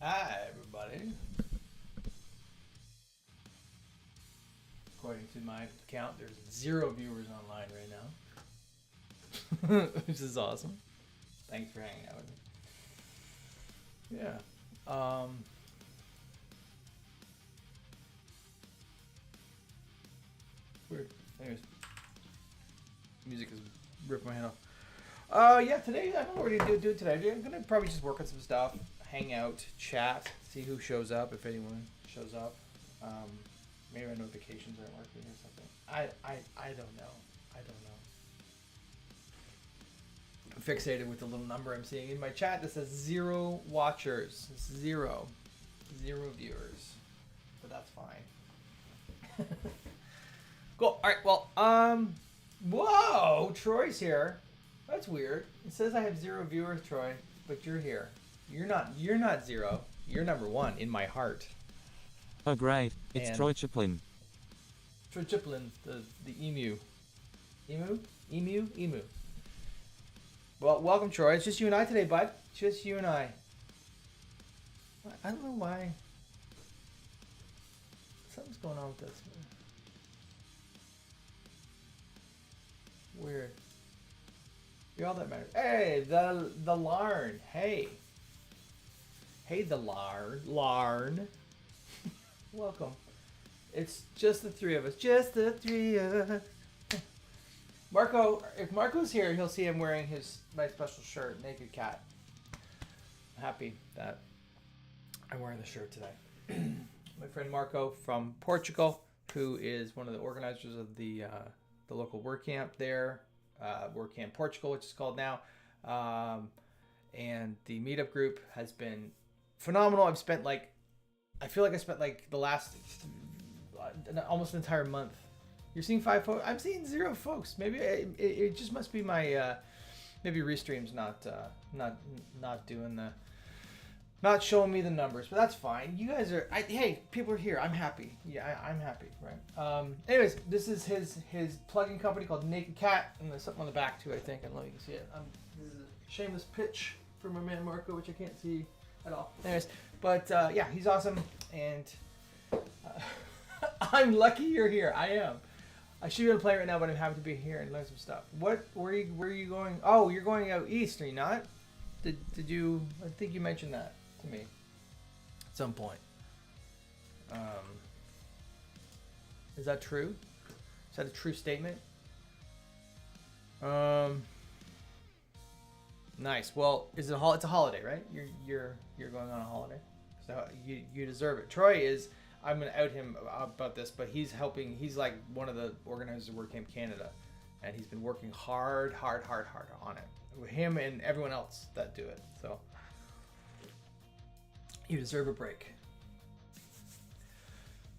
Hi, everybody. According to my count, there's 0 viewers online right now, which is awesome. Thanks for hanging out with me. Yeah. Weird. Anyways, music is ripping my head off. Yeah. Today I don't know what to do today. I'm gonna probably just work on some stuff, hang out, chat, see who shows up, if anyone shows up. Maybe my notifications aren't working or something. I don't know. I don't know. I'm fixated with the little number I'm seeing in my chat that says 0 watchers. 0 viewers. But that's fine. Cool. All right. Well, whoa, Troy's here. That's weird. It says I have 0 viewers, Troy, but you're here. You're not 0. You're number 1 in my heart. Oh great, it's And Troy Chaplin. Troy Chaplin, the emu. Emu. Well, welcome, Troy. It's just you and I today, bud. Just you and I. I don't know why. Something's going on with this. Weird. You're all that matters. Hey, the Larn. Hey, the Larn. Welcome. It's just the 3 of us. Just the 3 of us. Marco, if Marco's here, he'll see him wearing my special shirt, Naked Cat. I'm happy that I'm wearing the shirt today. My friend Marco from Portugal, who is one of the organizers of the local WordCamp there, WordCamp Portugal, which is called now, and the meetup group has been phenomenal. I feel like I spent like the last almost an entire month. You're seeing 5 folks. I'm seeing 0 folks. Maybe it just must be my maybe Restream's not showing me the numbers, but that's fine. You guys are. Hey, people are here. I'm happy. Yeah, I'm happy. Right. Anyways, this is his plugin company called Naked Cat, and there's something on the back too. I think. I don't know if you can see it. This is a shameless pitch for my man Marco, which I can't see at all. Anyways, but yeah, he's awesome, and I'm lucky you're here. I am. I should be able to play right now, but I'm happy to be here and learn some stuff. Where are you going? Oh, you're going out east, are you not? Did you? I think you mentioned that to me at some point. Is that true? Is that a true statement? Nice. Well, it's a holiday, right? You're going on a holiday, so you deserve it. Troy is. I'm gonna out him about this, but he's helping. He's like one of the organizers of WordCamp Canada, and he's been working hard on it. With him and everyone else that do it. So you deserve a break.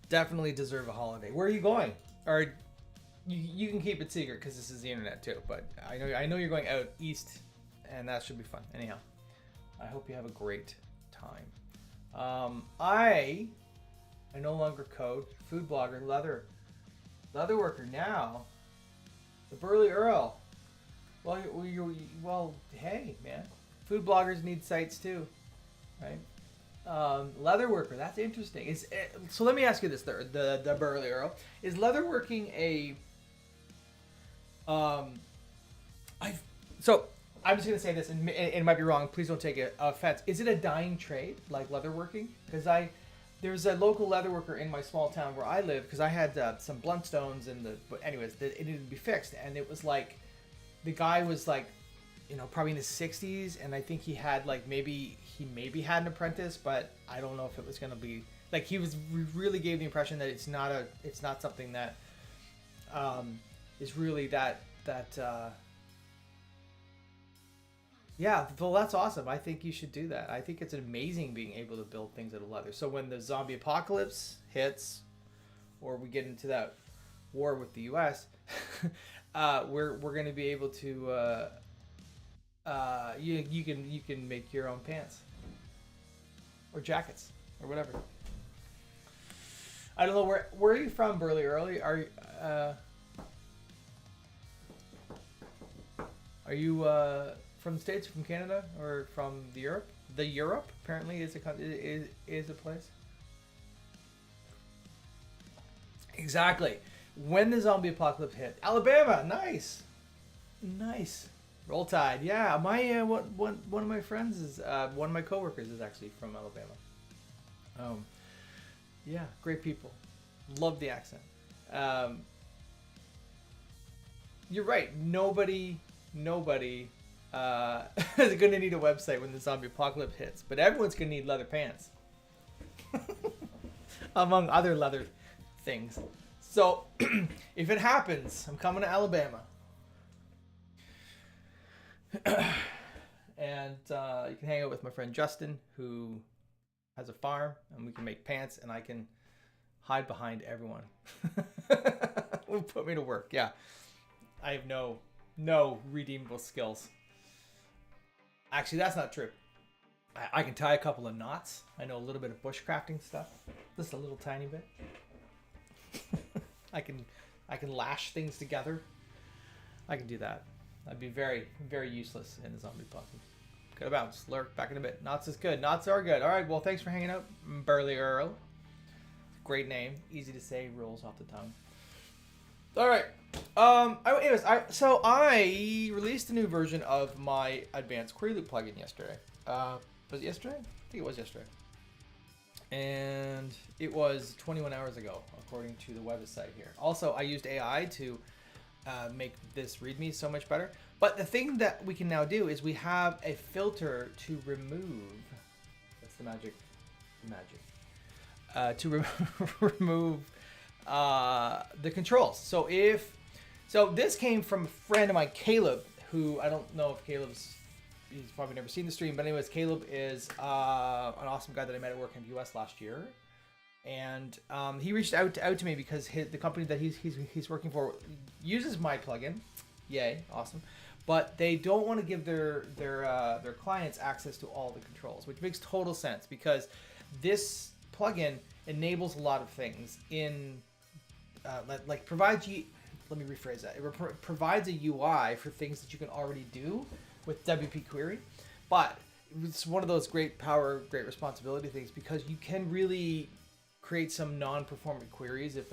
Definitely deserve a holiday. Where are you going? Or you can keep it secret because this is the internet too. But I know you're going out east, and that should be fun. Anyhow, I hope you have a great time. I no longer code. Food blogger, leather worker now. The Burly Earl. Well, hey, man. Food bloggers need sites too, right? Leather worker. That's interesting. So let me ask you this: the Burly Earl, is leatherworking a So I'm just gonna say this, and it might be wrong. Please don't take it offense. Is it a dying trade like leatherworking? Because there's a local leatherworker in my small town where I live, because I had some bluntstones but anyways, it needed to be fixed, and it was like, the guy was like, probably in his 60s, and I think he had like he maybe had an apprentice, but I don't know if it was gonna be like, he really gave the impression that it's not something that is really that. Yeah, well, that's awesome. I think you should do that. I think it's amazing being able to build things out of leather. So when the zombie apocalypse hits, or we get into that war with the U.S., we're going to be able to. You can make your own pants, or jackets, or whatever. I don't know where are you from, Burley Early? Are you from the States, from Canada, or from the Europe? the Europe apparently is a place. Exactly. When the zombie apocalypse hit, Alabama, nice. Roll Tide, yeah. My one of my friends is one of my coworkers is actually from Alabama. Yeah, great people. Love the accent. You're right. Nobody is going to need a website when the zombie apocalypse hits, but everyone's going to need leather pants, among other leather things. So, if it happens, I'm coming to Alabama. And you can hang out with my friend Justin, who has a farm, and we can make pants, and I can hide behind everyone. Will put me to work. Yeah, I have no redeemable skills. Actually, that's not true. I can tie a couple of knots. I know a little bit of bushcrafting stuff, just a little tiny bit. I can lash things together. I can do that. I'd be very, very useless in the zombie apocalypse. Could have bounced. Lurk back in a bit. Knots is good. Knots are good. All right. Well, thanks for hanging out, Burly Earl. Great name. Easy to say. Rolls off the tongue. All right. Anyways, I released a new version of my advanced query loop plugin yesterday. Was it yesterday? I think it was yesterday. And it was 21 hours ago, according to the website here. Also, I used AI to make this README so much better. But the thing that we can now do is we have a filter to remove. That's the magic. To remove the controls. So this came from a friend of mine, Caleb, who I don't know if he's probably never seen the stream, but anyways, Caleb is an awesome guy that I met at work in the US last year. And he reached out to me because the company that he's working for uses my plugin. Yay, awesome. But they don't want to give their clients access to all the controls, which makes total sense because this plugin enables a lot of things in like provides you. Let me rephrase that. It provides a UI for things that you can already do with WP Query, but it's one of those great power, great responsibility things because you can really create some non-performant queries if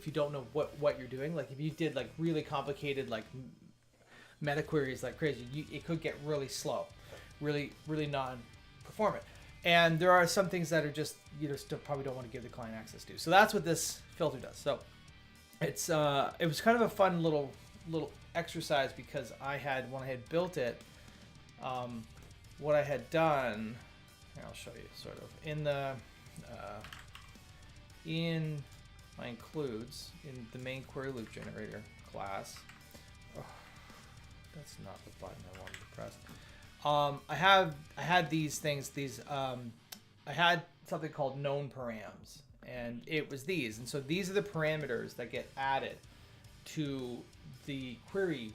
you don't know what you're doing. Like if you did like really complicated like meta queries like crazy, it could get really slow, really non-performant. And there are some things that are just probably don't want to give the client access to. So that's what this filter does. So it was kind of a fun little exercise because when I had built it, what I had done, I'll show you sort of in the in my includes in the main query loop generator class. Oh, that's not the button I wanted to press. I had these things. I had something called known params, and it was these. And so these are the parameters that get added to the query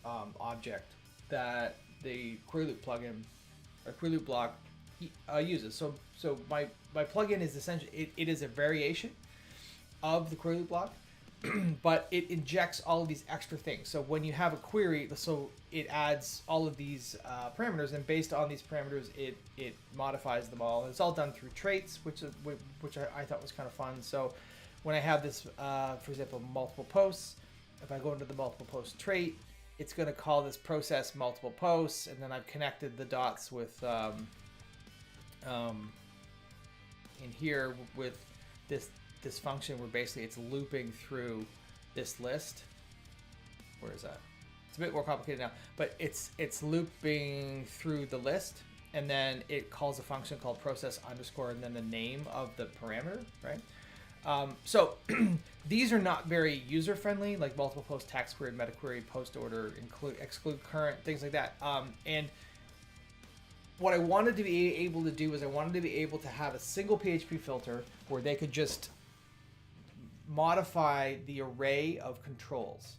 object that the query loop plugin or query loop block uses. So my plugin is essentially it is a variation of the query loop block, but it injects all of these extra things. So when you have a query, so it adds all of these parameters, and based on these parameters, it modifies them all. And it's all done through traits, which I thought was kind of fun. So when I have this, for example, multiple posts, if I go into the multiple post trait, it's going to call this process multiple posts, and then I've connected the dots with in here with this function where basically it's looping through this list. Where is that? It's a bit more complicated now, but it's looping through the list, and then it calls a function called process underscore and then the name of the parameter, right? So these are not very user friendly, like multiple post, tax query, meta query, post order, exclude current, things like that. And what I wanted to be able to do is I wanted to be able to have a single PHP filter where they could just modify the array of controls.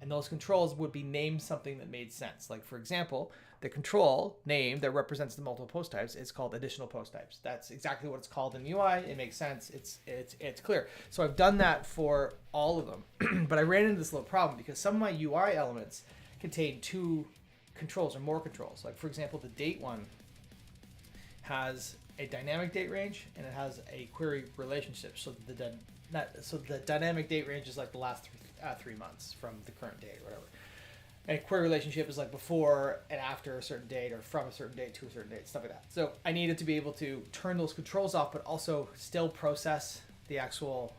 And those controls would be named something that made sense. Like, for example, the control name that represents the multiple post types is called additional post types. That's exactly what it's called in the UI. It makes sense. It's clear. So I've done that for all of them. But I ran into this little problem because some of my UI elements contain two controls or more controls. Like, for example, the date one has a dynamic date range and it has a query relationship. So the dynamic date range is like the last 3 months from the current date or whatever. And a query relationship is like before and after a certain date, or from a certain date to a certain date, stuff like that. So I needed to be able to turn those controls off, but also still process the actual,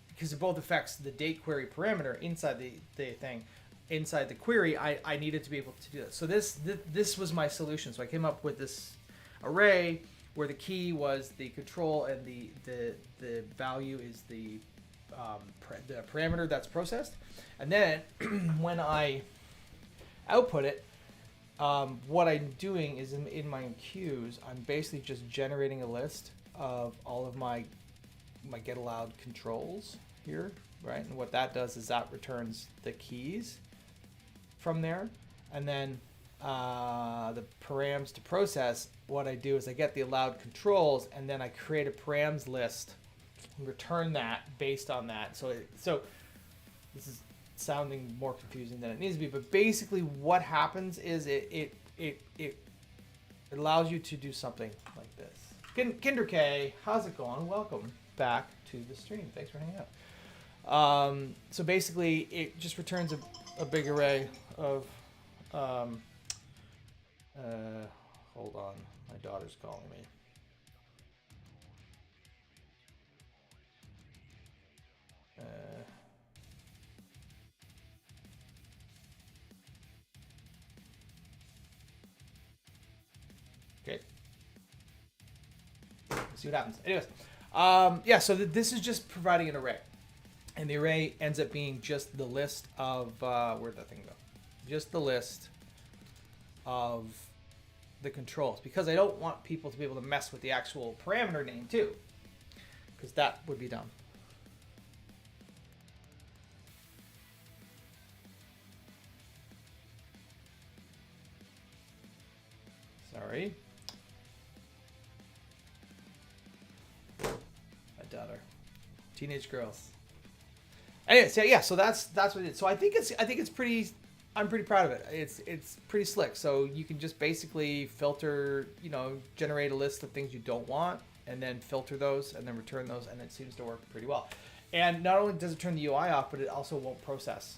because it both affects the date query parameter inside the thing. Inside the query, I needed to be able to do that. So this was my solution. So I came up with this array where the key was the control and the value is the parameter that's processed. And then when I output it, what I'm doing is in my queues, I'm basically just generating a list of all of my get allowed controls here, right? And what that does is that returns the keys from there. And then the params to process, what I do is I get the allowed controls and then I create a params list and return that based on that. So this is sounding more confusing than it needs to be, but basically what happens is it allows you to do something like this. Kinder K, how's it going? Welcome back to the stream. Thanks for hanging out. So basically it just returns a big array of hold on, my daughter's calling me. Okay. Let's see what happens. Anyways, yeah, so this is just providing an array. And the array ends up being just the list of, where'd that thing go? Just the list of the controls. Because I don't want people to be able to mess with the actual parameter name too. Because that would be dumb. Sorry. My daughter. Teenage girls. Anyway, so yeah, so that's what it is. So I think it's pretty. I'm pretty proud of it. It's pretty slick. So you can just basically filter, generate a list of things you don't want, and then filter those, and then return those, and it seems to work pretty well. And not only does it turn the UI off, but it also won't process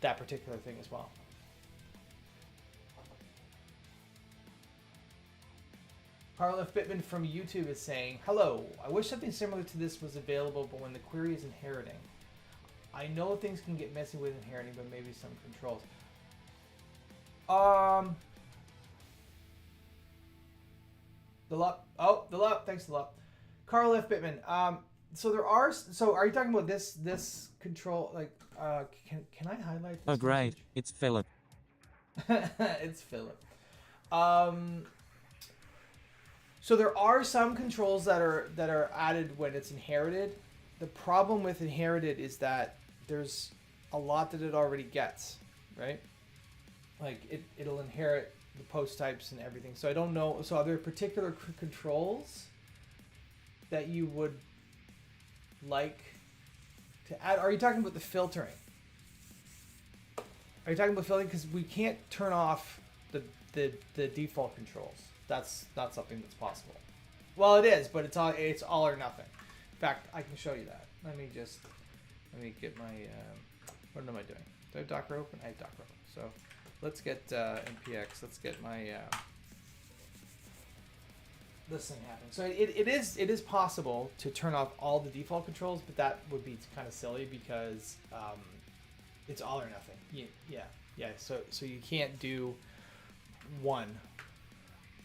that particular thing as well. Carl F. Bittman from YouTube is saying, hello, I wish something similar to this was available, but when the query is inheriting. I know things can get messy with inheriting, but maybe some controls. The lup, thanks the lup. Carl F. Bittman. So are you talking about this control, like, can I highlight this? Oh great, it's Philip. It's Philip. So there are some controls that are added when it's inherited. The problem with inherited is that there's a lot that it already gets, right? Like it'll inherit the post types and everything. So I don't know. So are there particular controls that you would like to add? Are you talking about the filtering? Are you talking about filtering? Because we can't turn off the default controls. That's not something that's possible. Well, it is, but it's all or nothing. In fact, I can show you that. Let me get my, what am I doing? Do I have Docker open? I have Docker open. So let's get npx, let's get my, this thing happening. So it is possible to turn off all the default controls, but that would be kind of silly because it's all or nothing. Yeah. So you can't do one.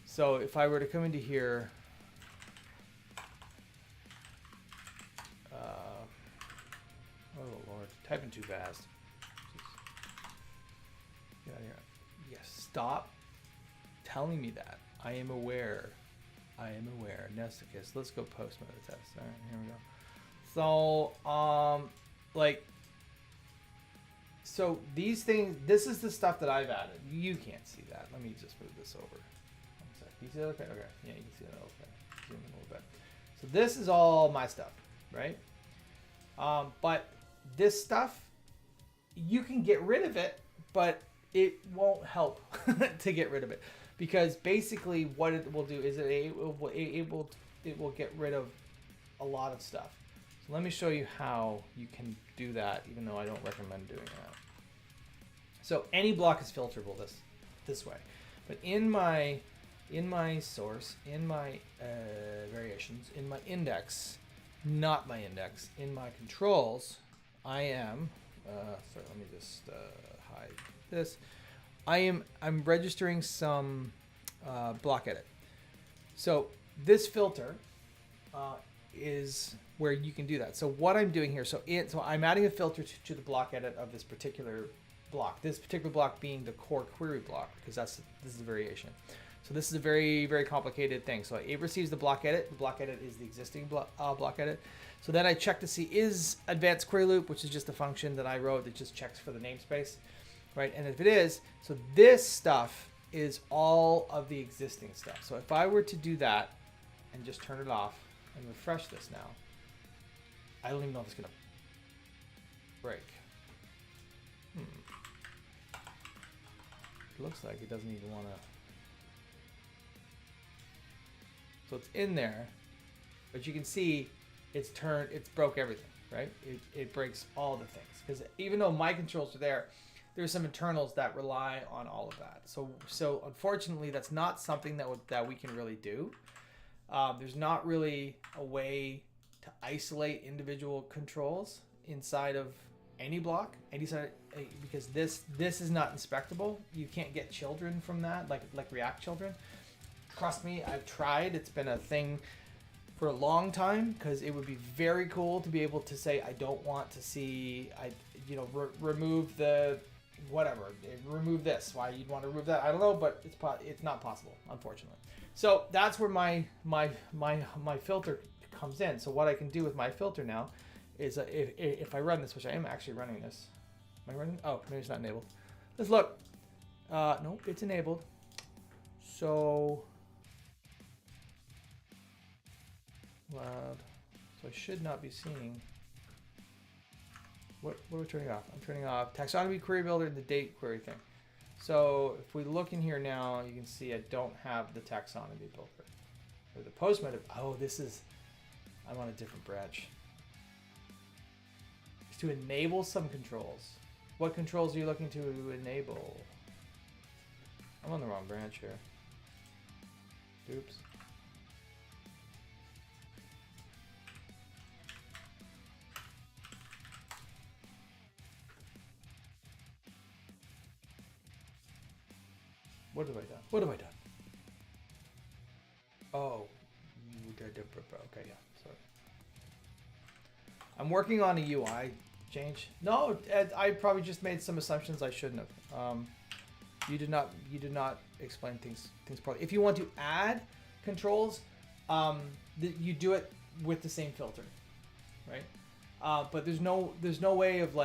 So if I were to come into here, oh Lord, typing too fast. Get out of here. Yes, stop telling me that. I am aware. Nesticus. Let's go post mode test. All right, here we go. So, so these things, this is the stuff that I've added. You can't see that. Let me just move this over. One sec. You see that okay? Okay. Yeah, you can see that okay. Zoom in a little bit. So this is all my stuff, right? But this stuff, you can get rid of it, but it won't help to get rid of it. because basically what it will do is it will get rid of a lot of stuff. So let me show you how you can do that, even though I don't recommend doing that. So any block is filterable this way, but in my source, in my variations, in my index, not my index, in my controls, I am sorry, let me just hide this. I'm registering some block edit. So this filter is where you can do that. So what I'm doing here, so I'm adding a filter to the block edit of this particular block. This particular block being the core query block, because this is a variation. So this is a very, very complicated thing. So it receives the block edit. The block edit is the existing block edit. So then I check to see is advanced query loop, which is just a function that I wrote that just checks for the namespace, right? And if it is, so this stuff is all of the existing stuff. So if I were to do that and just turn it off and refresh this now, I don't even know if it's gonna break. It looks like it doesn't even wanna. So it's in there, but you can see it's broke everything, right? It breaks all the things, because even though my controls are there, there's some internals that rely on all of that. So unfortunately, that's not something that we can really do. There's not really a way to isolate individual controls inside of any block, because this is not inspectable. You can't get children from that, like React children. Trust me, I've tried. It's been a thing for a long time, because it would be very cool to be able to say, I don't want to see, remove the whatever, remove this. Why you'd want to remove that, I don't know, but it's not possible, unfortunately. So that's where my filter comes in. So what I can do with my filter now is if I run this, which I am actually running this. Am I running? Oh, maybe it's not enabled. Let's look. Nope, it's enabled. So loud. So I should not be seeing. What are we turning off? I'm turning off taxonomy query builder and the date query thing. So if we look in here now, you can see I don't have the taxonomy builder. Or the post method. Oh, I'm on a different branch. It's to enable some controls. What controls are you looking to enable? I'm on the wrong branch here. Oops. What have I done? What have I done? Oh. Okay, yeah, sorry. I'm working on a UI change. No, I probably just made some assumptions I shouldn't have. You did not explain things properly. If you want to add controls, you do it with the same filter, right? But there's no way of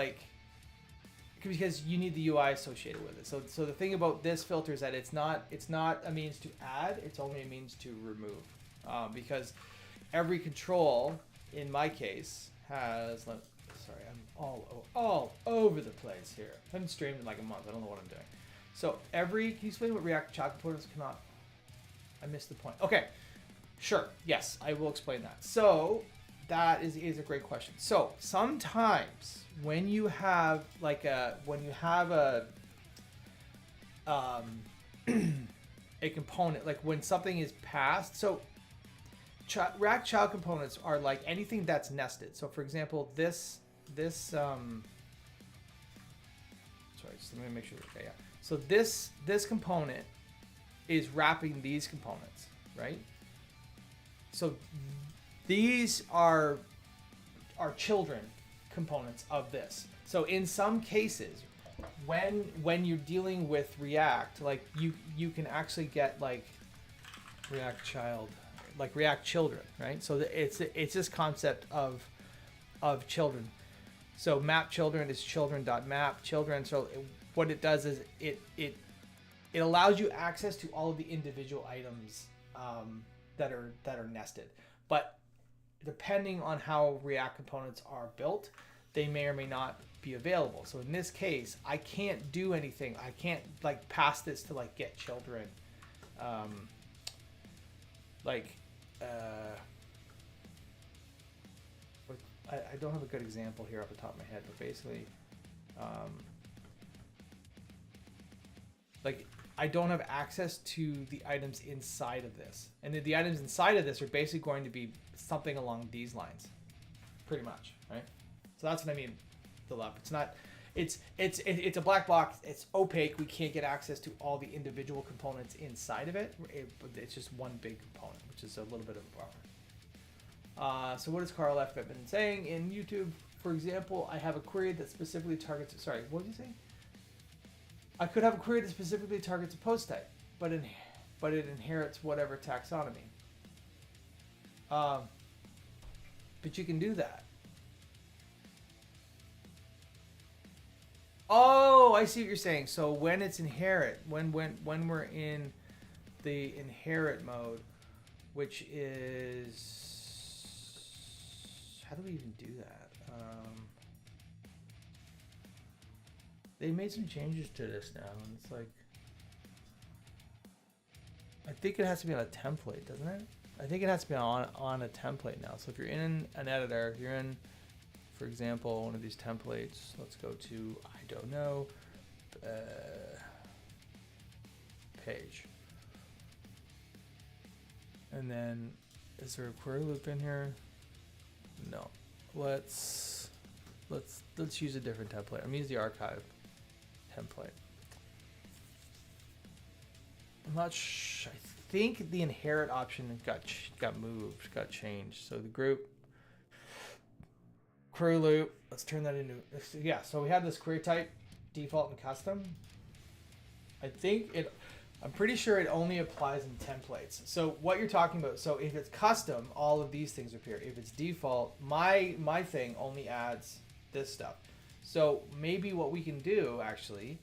because you need the UI associated with it. So the thing about this filter is that it's not a means to add, it's only a means to remove. Because every control, in my case, has, sorry, I'm all over the place here. I haven't streamed in like a month, I don't know what I'm doing. So can you explain what React child components cannot? I missed the point. Okay, sure, yes, I will explain that. So that is a great question. So sometimes when you have a component, like when something is passed, so React child components are like anything that's nested. So for example, sorry, just let me make sure. Okay, yeah. So this component is wrapping these components, right? So these are children components of this. So in some cases, when you're dealing with React, like you can actually get like React child, like React children, right? So it's this concept of children. So map children is children.map children. So what it does is it allows you access to all of the individual items that are nested. But depending on how React components are built, they may or may not be available. So in this case, I can't do anything. I can't pass this to get children like, I don't have a good example here off the top of my head, but basically, like, I don't have access to the items inside of this. And the items inside of this are basically going to be something along these lines, pretty much, right? So that's what I mean, the lab. It's not, it's a black box. It's opaque. We can't get access to all the individual components inside of it. It's just one big component, which is a little bit of a bummer. So what does Carl F. have been saying in YouTube? For example, I have a query that specifically targets, sorry, what did you say? I could have a query that specifically targets a post type, but it inherits whatever taxonomy. But you can do that. Oh, I see what you're saying. So when it's inherit, when we're in the inherit mode, which is, how do we even do that? They made some changes to this now, and it's like, I think it has to be on a template, doesn't it? I think it has to be on a template now. So if you're in an editor, if you're in, for example, one of these templates, let's go to, I don't know, page. And then, is there a query loop in here? No. Let's use a different template. I'm gonna use the archive template. I'm not I think the inherit option got moved, got changed. So the group query loop, let's turn that into, yeah, so we have this query type, default and custom. I'm pretty sure it only applies in templates. So what you're talking about, so if it's custom, all of these things appear. If it's default, my thing only adds this stuff. So maybe what we can do actually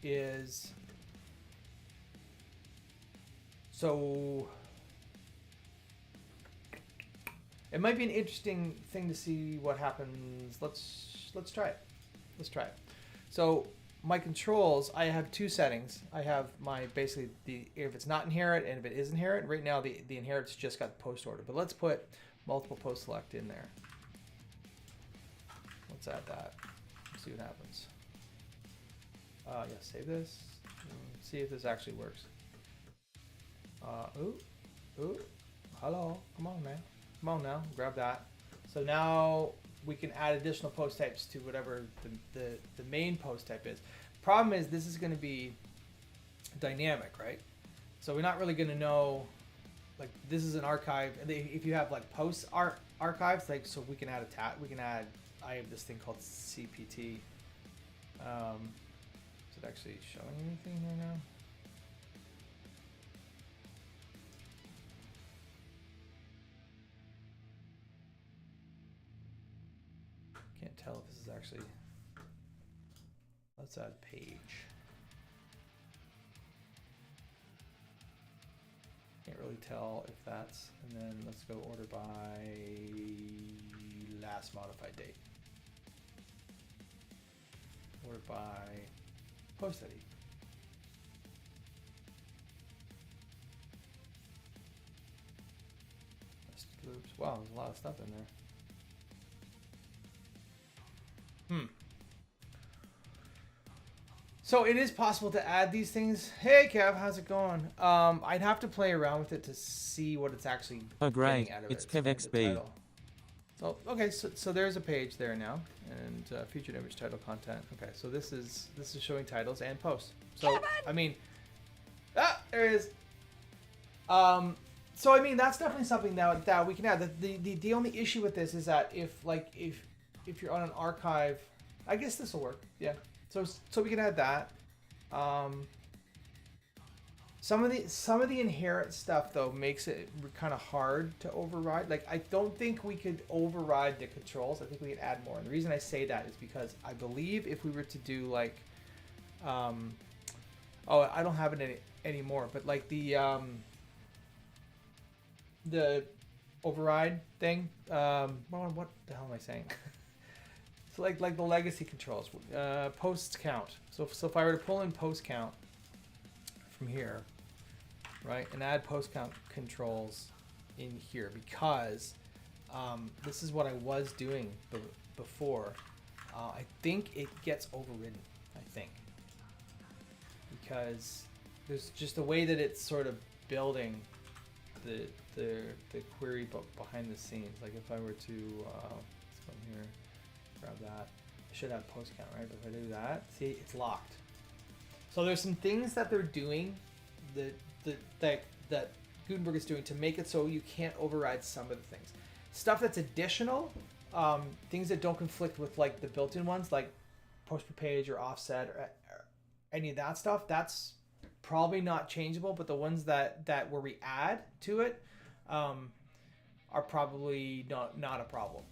is, so it might be an interesting thing to see what happens. Let's try it. Let's try it. So my controls, I have two settings. I have my basically if it's not inherit and if it is inherit. Right now the inherit's just got post order, but let's put multiple post select in there. Let's add that. See what happens. Yeah, save this. See if this actually works. Ooh, hello, come on, man. Come on now, grab that. So now we can add additional post types to whatever the main post type is. Problem is this is going to be dynamic, right? So we're not really going to know, like, this is an archive. If you have like post archives, like, so we can add a tab. We can add. I have this thing called CPT. Is it actually showing anything here now? Can't tell if this is actually, let's add page. Can't really tell if that's, and then let's go order by last modified date. Order by post ID. Loops. Wow, there's a lot of stuff in there. So it is possible to add these things. Hey Kev, how's it going? I'd have to play around with it to see what it's actually great. getting out of It's it. KevXB. So okay, so there's a page there now, and featured image, title, content. Okay, so this is showing titles and posts. So I mean, there it is. So I mean that's definitely something that we can add. The only issue with this is that if you're on an archive, I guess this will work. Yeah. So we can add that. Some of the inherent stuff though makes it kind of hard to override. Like I don't think we could override the controls. I think we could add more. And the reason I say that is because I believe if we were to do like, oh, I don't have it anymore. But like the override thing. What the hell am I saying? So like the legacy controls, posts count. So if I were to pull in post count from here, right? And add post count controls in here because this is what I was doing before. I think it gets overridden, I think. Because there's just a way that it's sort of building the query behind the scenes. Like if I were to, let's come here, grab that. I should have post count, right? But if I do that, see, it's locked. So there's some things that they're doing that Gutenberg is doing to make it so you can't override some of the things. Stuff that's additional, things that don't conflict with like the built-in ones, like post per page or offset or any of that stuff, that's probably not changeable. But the ones that where we add to it are probably not a problem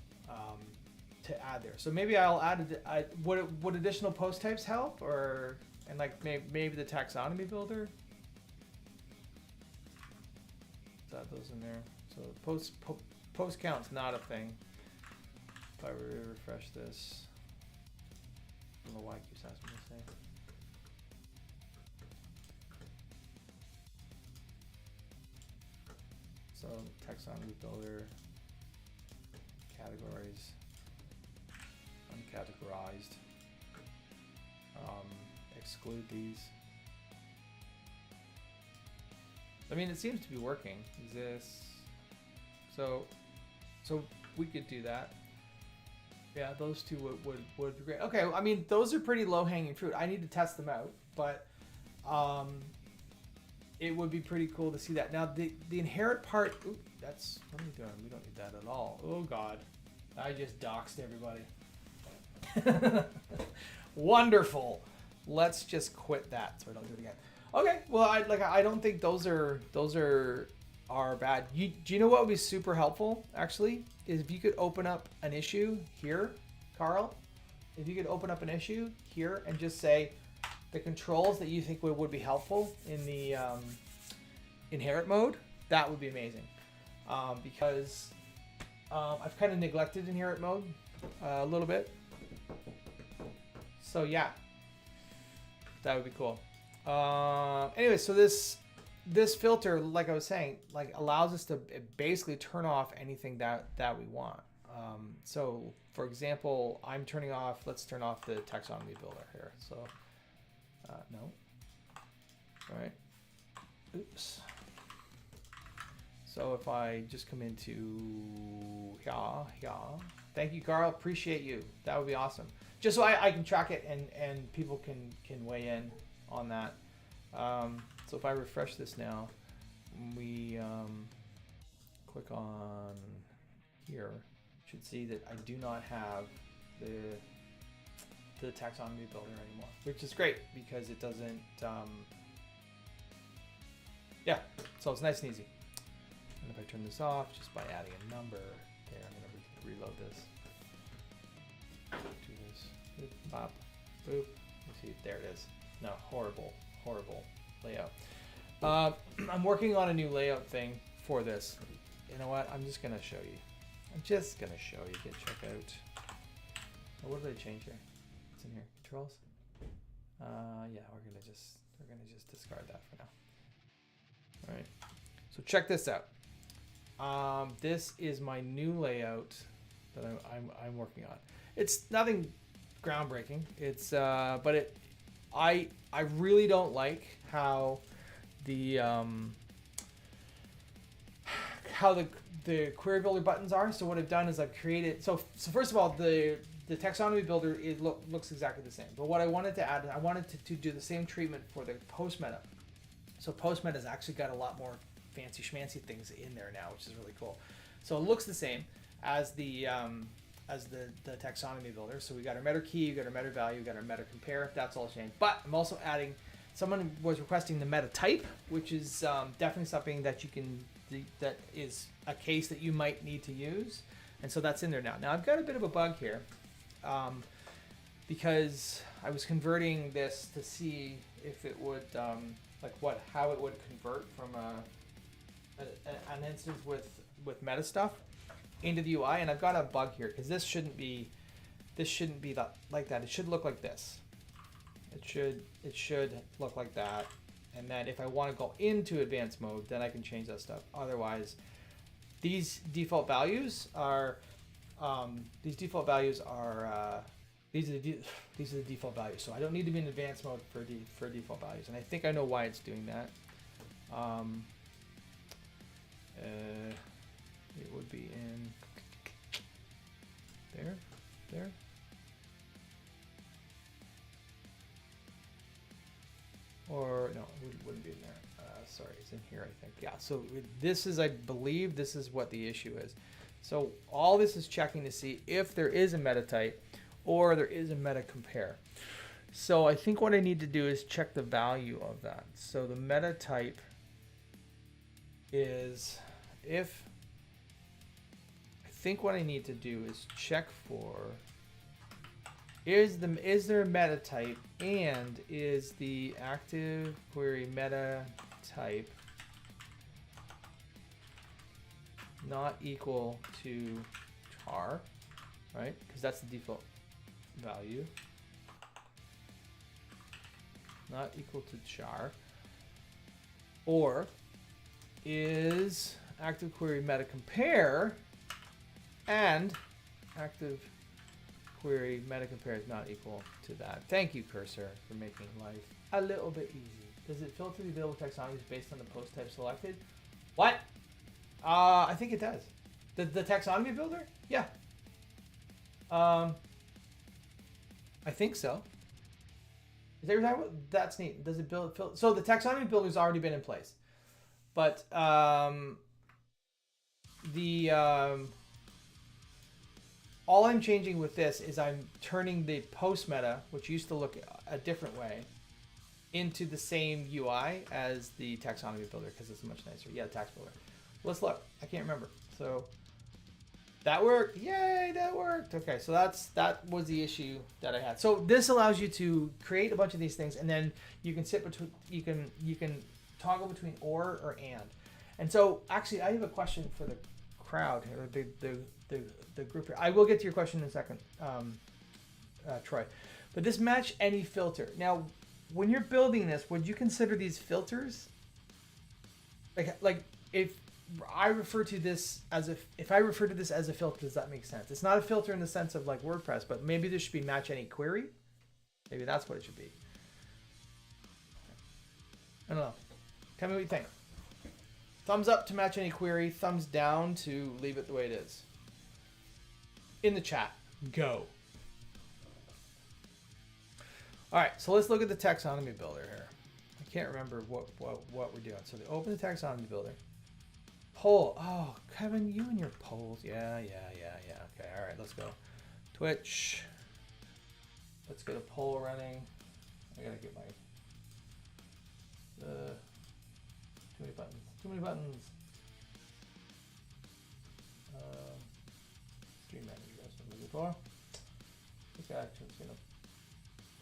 to add there. So maybe I'll add would additional post types help, or and like maybe the taxonomy builder. Add those in there. So post count's not a thing. If I were to refresh this, I don't know why it keeps asking me to say. So taxonomy builder, categories, uncategorized, exclude these. I mean, it seems to be working. Is this so we could do that. Yeah, those two would be great. Okay, I mean, those are pretty low hanging fruit. I need to test them out, but it would be pretty cool to see that. Now the inherit part, ooh, that's, what are we doing? We don't need that at all. Oh God, I just doxed everybody. Wonderful. Let's just quit that so I don't do it again. Okay, well, I don't think those are bad. Do you know what would be super helpful actually is if you could open up an issue here, Carl. If you could open up an issue here and just say the controls that you think would be helpful in the inherit mode, that would be amazing. Because I've kind of neglected inherit mode a little bit. So yeah, that would be cool. Anyway, so this filter, like I was saying, like allows us to basically turn off anything that we want. So for example, I'm turning off, let's turn off the taxonomy builder here. So no. All right. Oops. So if I just come into yeah. Thank you, Carl. Appreciate you. That would be awesome. Just so I can track it and people can weigh in on that. So if I refresh this now, we click on here, you should see that I do not have the taxonomy builder anymore, which is great because it doesn't, yeah, so it's nice and easy. And if I turn this off just by adding a number there, I'm gonna reload this. Do this, boop, bop, boop, you see, there it is. No, horrible layout. I'm working on a new layout thing for this. You know what? I'm just gonna show you. Get check out. Oh, what did I change here? What's in here? Controls? Yeah, we're gonna just discard that for now. All right. So check this out. This is my new layout that I'm working on. It's nothing groundbreaking. It's but I really don't like how the query builder buttons are. So what I've done is I've created, so first of all, the taxonomy builder looks exactly the same. But what I wanted to add, I wanted to do the same treatment for the post meta. So post meta's actually got a lot more fancy schmancy things in there now, which is really cool. So it looks the same as the taxonomy builder. So we got our meta key, we got our meta value, we got our meta compare. That's all changed. But I'm also adding, someone was requesting the meta type, which is definitely something that that is a case that you might need to use. And so that's in there now. Now I've got a bit of a bug here because I was converting this to see if it would, how it would convert from an instance with meta stuff into the UI, and I've got a bug here because this shouldn't be like that. It should look like this. It should look like that, And then if I want to go into advanced mode, then I can change that stuff. Otherwise, these default values are these are the default values. So I don't need to be in advanced mode for default values. And I think I know why it's doing that. It would be in there. Or no, it wouldn't be in there. Sorry, it's in here, I think. Yeah, so this is, I believe this is what the issue is. So all this is checking to see if there is a meta type or there is a meta compare. So I think what I need to do is check the value of that. So the meta type is I think what I need to do is check for is there a meta type, and is the active query meta type not equal to char, right? Because that's the default value. Not equal to char. Or is active query meta compare and active query meta compare is not equal to that. Thank you, Cursor, for making life a little bit easy. Does it filter the available taxonomies based on the post type selected? What? I think it does. The taxonomy builder? Yeah. I think so. Is that what you're talking about? That's neat. Does it build? So the taxonomy builder's already been in place, but all I'm changing with this is I'm turning the post meta, which used to look a different way, into the same UI as the taxonomy builder because it's much nicer. Yeah, the tax builder. Let's look. I can't remember. So that worked. Yay, that worked. Okay, so that was the issue that I had. So this allows you to create a bunch of these things, and then you can sit between. You can toggle between or and. And so actually, I have a question for the crowd here, the group here. I will get to your question in a second, Troy. But this match any filter. Now, when you're building this, would you consider these filters? Like if I refer to this as if I refer to this as a filter, does that make sense? It's not a filter in the sense of like WordPress, but maybe this should be match any query. Maybe that's what it should be. I don't know. Tell me what you think. Thumbs up to match any query. Thumbs down to leave it the way it is. In the chat. Go. All right, so let's look at the taxonomy builder here. I can't remember what we're doing. So they open the taxonomy builder. Poll. Oh, Kevin, you and your polls. Yeah. Okay, all right, let's go. Twitch. Let's get a poll running. I gotta get my too many buttons. Stream manager. That's what I'm looking for. Quick actions. Gonna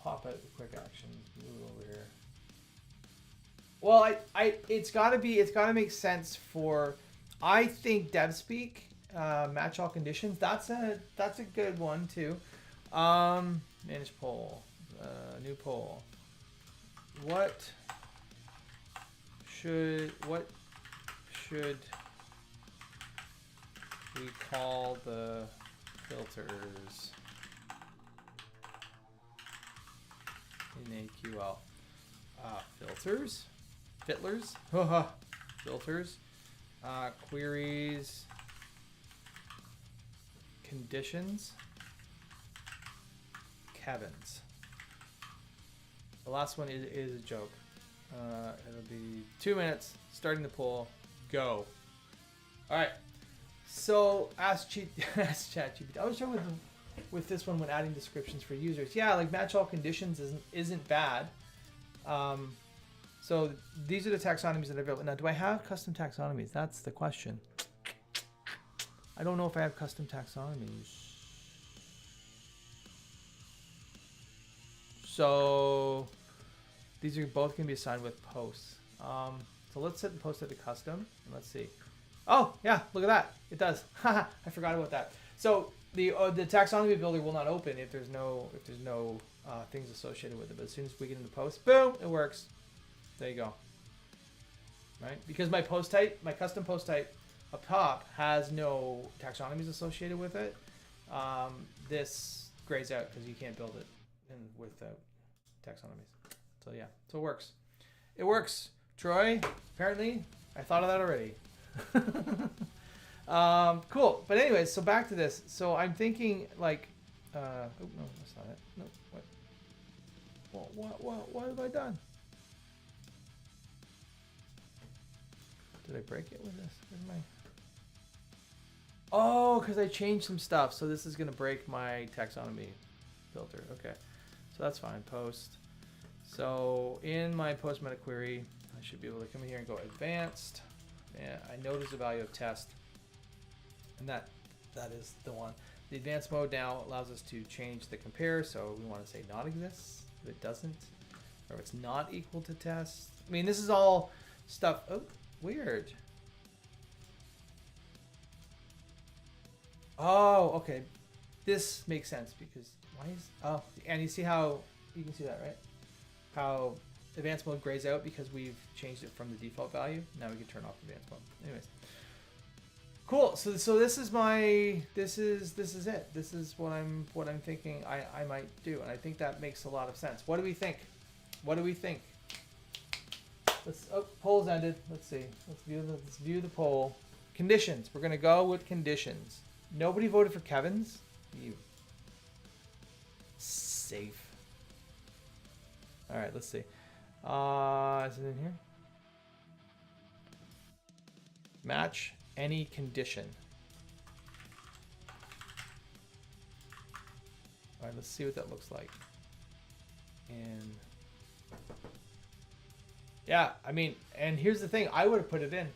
pop out the quick actions. Move it over here. Well, it's gotta make sense for. I think DevSpeak, match all conditions. That's a good one too. Manage poll. New poll. What should we call the filters in AQL? Filters? Fitlers? Filters. Queries. Conditions. Kevin's. The last one is a joke. It'll be 2 minutes, starting the poll, go. All right. So ask ChatGPT. I was trying with this one when adding descriptions for users. Yeah, like match all conditions isn't bad. So these are the taxonomies that are available. Now, do I have custom taxonomies? That's the question. I don't know if I have custom taxonomies. So these are both going to be assigned with posts. So let's set the post at the custom, and let's see. Oh yeah, look at that. It does. I forgot about that. So the taxonomy builder will not open if there's no things associated with it. But as soon as we get into post, boom, it works. There you go. Right? Because my post type, my custom post type up top has no taxonomies associated with it. This grays out because you can't build it without taxonomies. So yeah, so it works. It works. Troy, apparently, I thought of that already. Cool. But anyways, so back to this. So I'm thinking like, oh no, that's not it. No, what have I done? Did I break it with this? Where's my... Oh, because I changed some stuff. So this is going to break my taxonomy filter. Okay. So that's fine. Post. So in my post meta query, I should be able to come in here and go advanced. And I notice the value of test. And that is the one. The advanced mode now allows us to change the compare. So we want to say not exists. If it doesn't, or if it's not equal to test. I mean, this is all stuff. Oh, weird. Oh, okay. This makes sense because why is, oh, and you see how, you can see that, right? How advanced mode grays out because we've changed it from the default value. Now we can turn off advanced mode. Anyways. Cool. So this is my, this is it. This is what I'm thinking I might do. And I think that makes a lot of sense. What do we think? What do we think? Let's, oh, poll's ended. Let's see. Let's view the poll. Conditions. We're going to go with conditions. Nobody voted for Kevin's. You safe. All right, let's see. Is it in here? Match any condition. All right, let's see what that looks like. And yeah, I mean, and here's the thing. I would have put it in.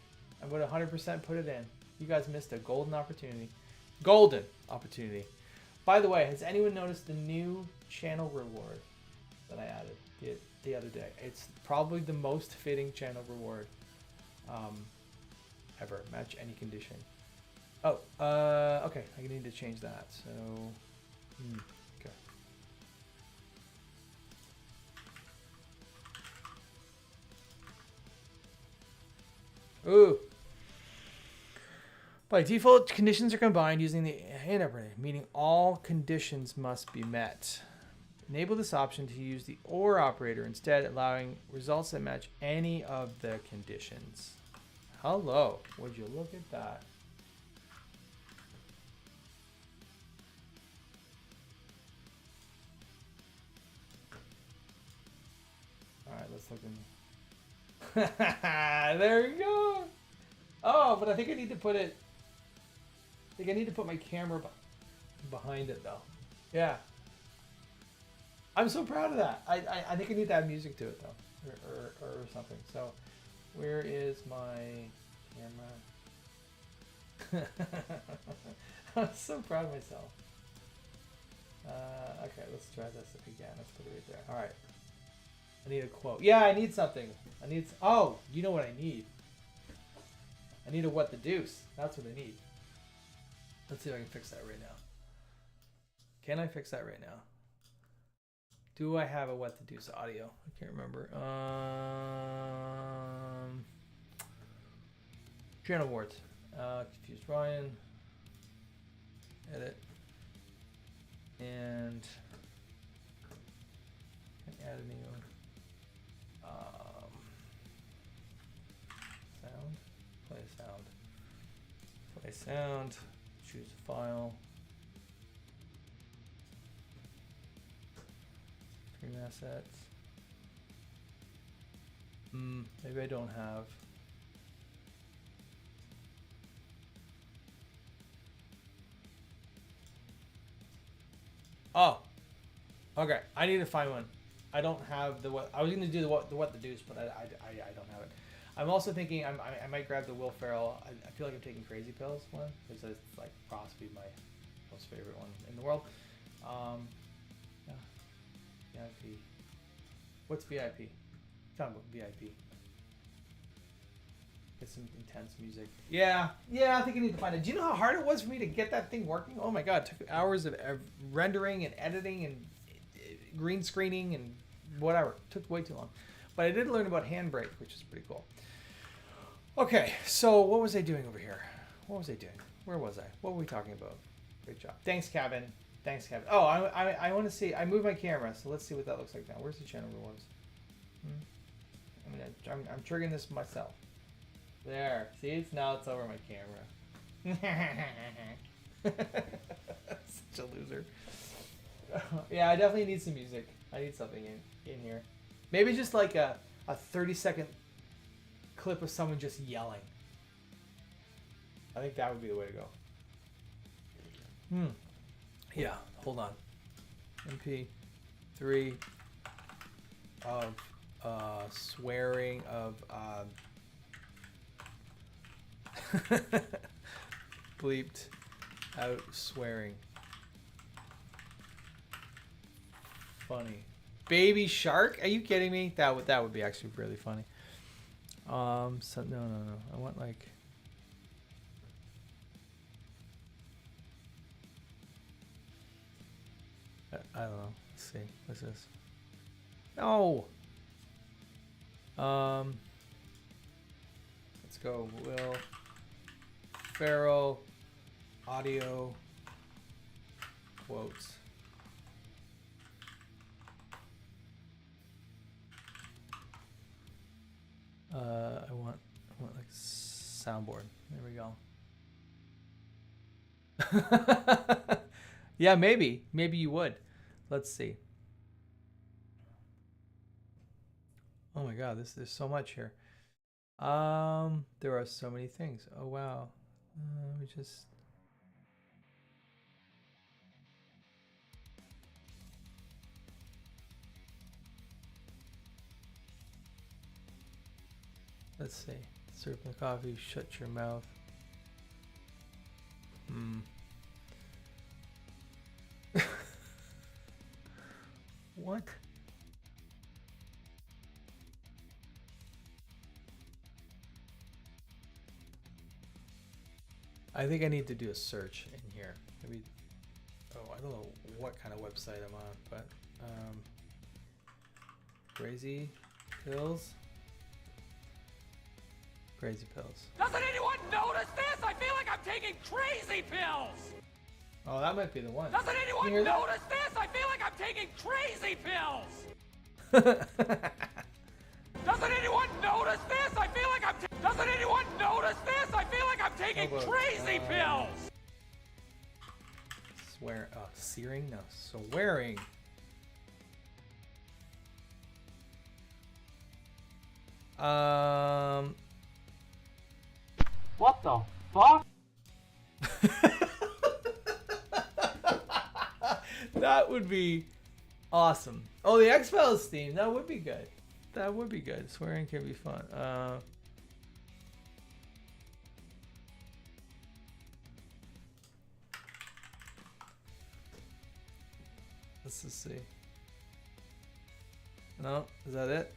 I would have 100% put it in. You guys missed a golden opportunity. Golden opportunity. By the way, has anyone noticed the new channel reward that I added the other day? It's probably the most fitting channel reward ever. Match any condition. Oh, okay. I need to change that. So, okay. Ooh. By default, conditions are combined using the and operator, meaning all conditions must be met. Enable this option to use the OR operator instead, allowing results that match any of the conditions. Hello, would you look at that? All right, let's look in. There we go. Oh, but I think I need to put it. I think I need to put my camera behind it though. Yeah. I'm so proud of that. I think I need to add music to it though, or something. So, where is my camera? I'm so proud of myself. Okay, let's try this again. Let's put it right there. All right. I need a quote. Yeah, I need something. Oh, you know what I need? I need a what the deuce. That's what I need. Let's see if I can fix that right now. Can I fix that right now? Do I have a what the deuce audio? I can't remember. Channel awards. Confused Ryan. Edit. And add a new sound. Play sound. Play sound. Choose a file. Stream assets. Maybe I don't have. Oh, okay. I need to find one. I don't have the what. I was going to do the what the deuce, but I don't have it. I'm also thinking I might grab the Will Ferrell. I feel like I'm taking crazy pills one because it's like possibly my most favorite one in the world. Yeah. VIP. What's VIP? Talking about VIP. Get some intense music. Yeah, I think I need to find it. Do you know how hard it was for me to get that thing working? Oh my god, it took hours of rendering and editing and green screening and whatever. It took way too long. But I did learn about handbrake, which is pretty cool. Okay, so what was I doing over here? What was I doing? Where was I? What were we talking about? Great job. Thanks, Kevin. Thanks, Kevin. Oh, I want to see. I moved my camera, so let's see what that looks like now. Where's the channel rules? I'm triggering this myself. There. See, now it's over my camera. Such a loser. Yeah, I definitely need some music. I need something in here. Maybe just like a 30-second clip of someone just yelling. I think that would be the way to go. Yeah, hold on. MP3 of swearing of bleeped out swearing. Funny. Baby shark? Are you kidding me? That would be actually really funny. So no. I want like I don't know. Let's see. What's this? No. Let's go. Will Ferrell audio quotes. I want like soundboard. There we go. Yeah, maybe you would. Let's see. Oh my God, there's so much here. There are so many things. Oh wow. We just. Let's see. Serve the coffee. Shut your mouth. What? I think I need to do a search in here. Maybe. Oh, I don't know what kind of website I'm on, but crazy pills. Crazy pills. Doesn't anyone notice this? I feel like I'm taking crazy pills. Oh, that might be the one. Doesn't anyone notice this? I feel like I'm taking crazy pills. Doesn't anyone notice this? I feel like Doesn't anyone notice this? I feel like I'm taking crazy pills. Swear. Oh, searing? No, swearing. What the fuck? That would be awesome. Oh, the X-Files theme. That would be good. That would be good. Swearing can be fun. Let's just see. No, is that it?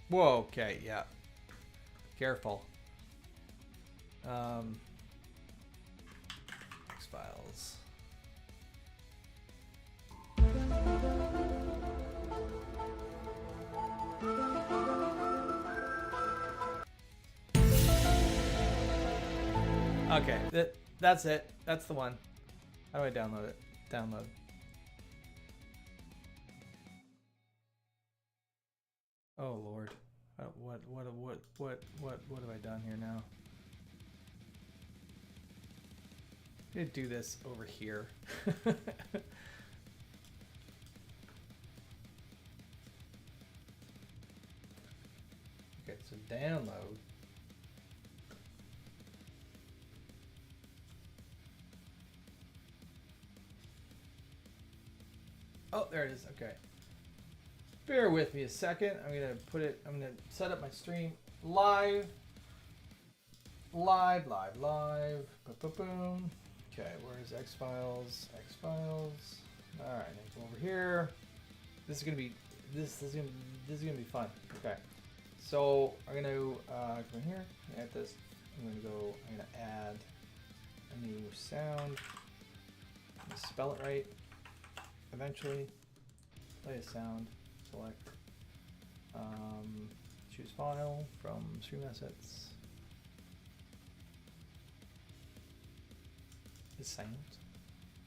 Whoa, okay, yeah. Careful. X-Files. Okay, that's it. That's the one. How do I download it? Download. Oh Lord, what have I done here now? I need to do this over here. Okay, so download. Oh, there it is. Okay. Bear with me a second. I'm gonna set up my stream live. Live. Boom. Okay, where's X-Files? X-Files. All right, let's go over here. This is gonna be fun. Okay, so I'm gonna come in here. Add this. I'm gonna add a new sound. I'm gonna spell it right. Eventually. Play a sound. Select. Choose file from stream assets. The sound.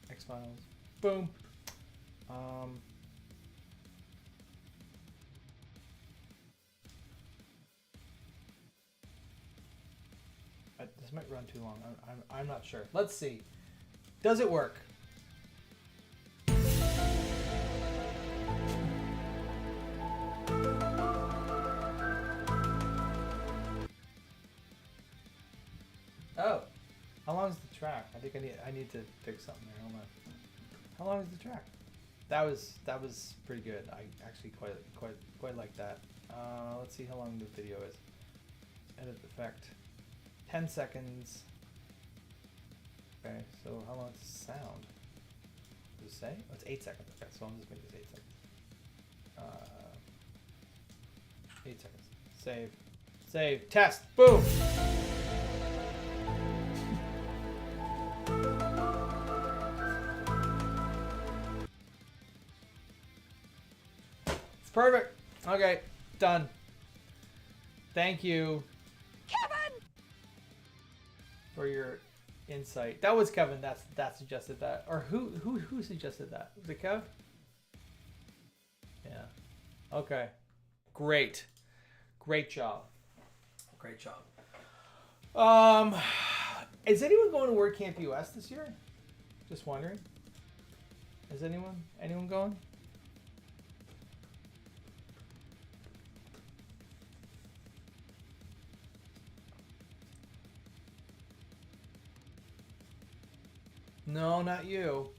X files. Boom. This might run too long. I'm not sure. Let's see. Does it work? Oh, how long is the track? I think I need to fix something there. Hold on. How long is the track? That was pretty good. I actually quite like that. Let's see how long the video is. Edit effect. 10 seconds. Okay, so how long is the sound? Does it say? Oh, it's 8 seconds. Okay, so I'll just make this 8 seconds. 8 seconds. Save. Save. Test. Boom. It's perfect. Okay, done. Thank you, Kevin! for your insight. That was Kevin. That suggested that, or who suggested that? Was it Kev? Yeah. Okay. Great. Great job. Great job. Is anyone going to WordCamp US this year? Just wondering. Is anyone going? No, not you.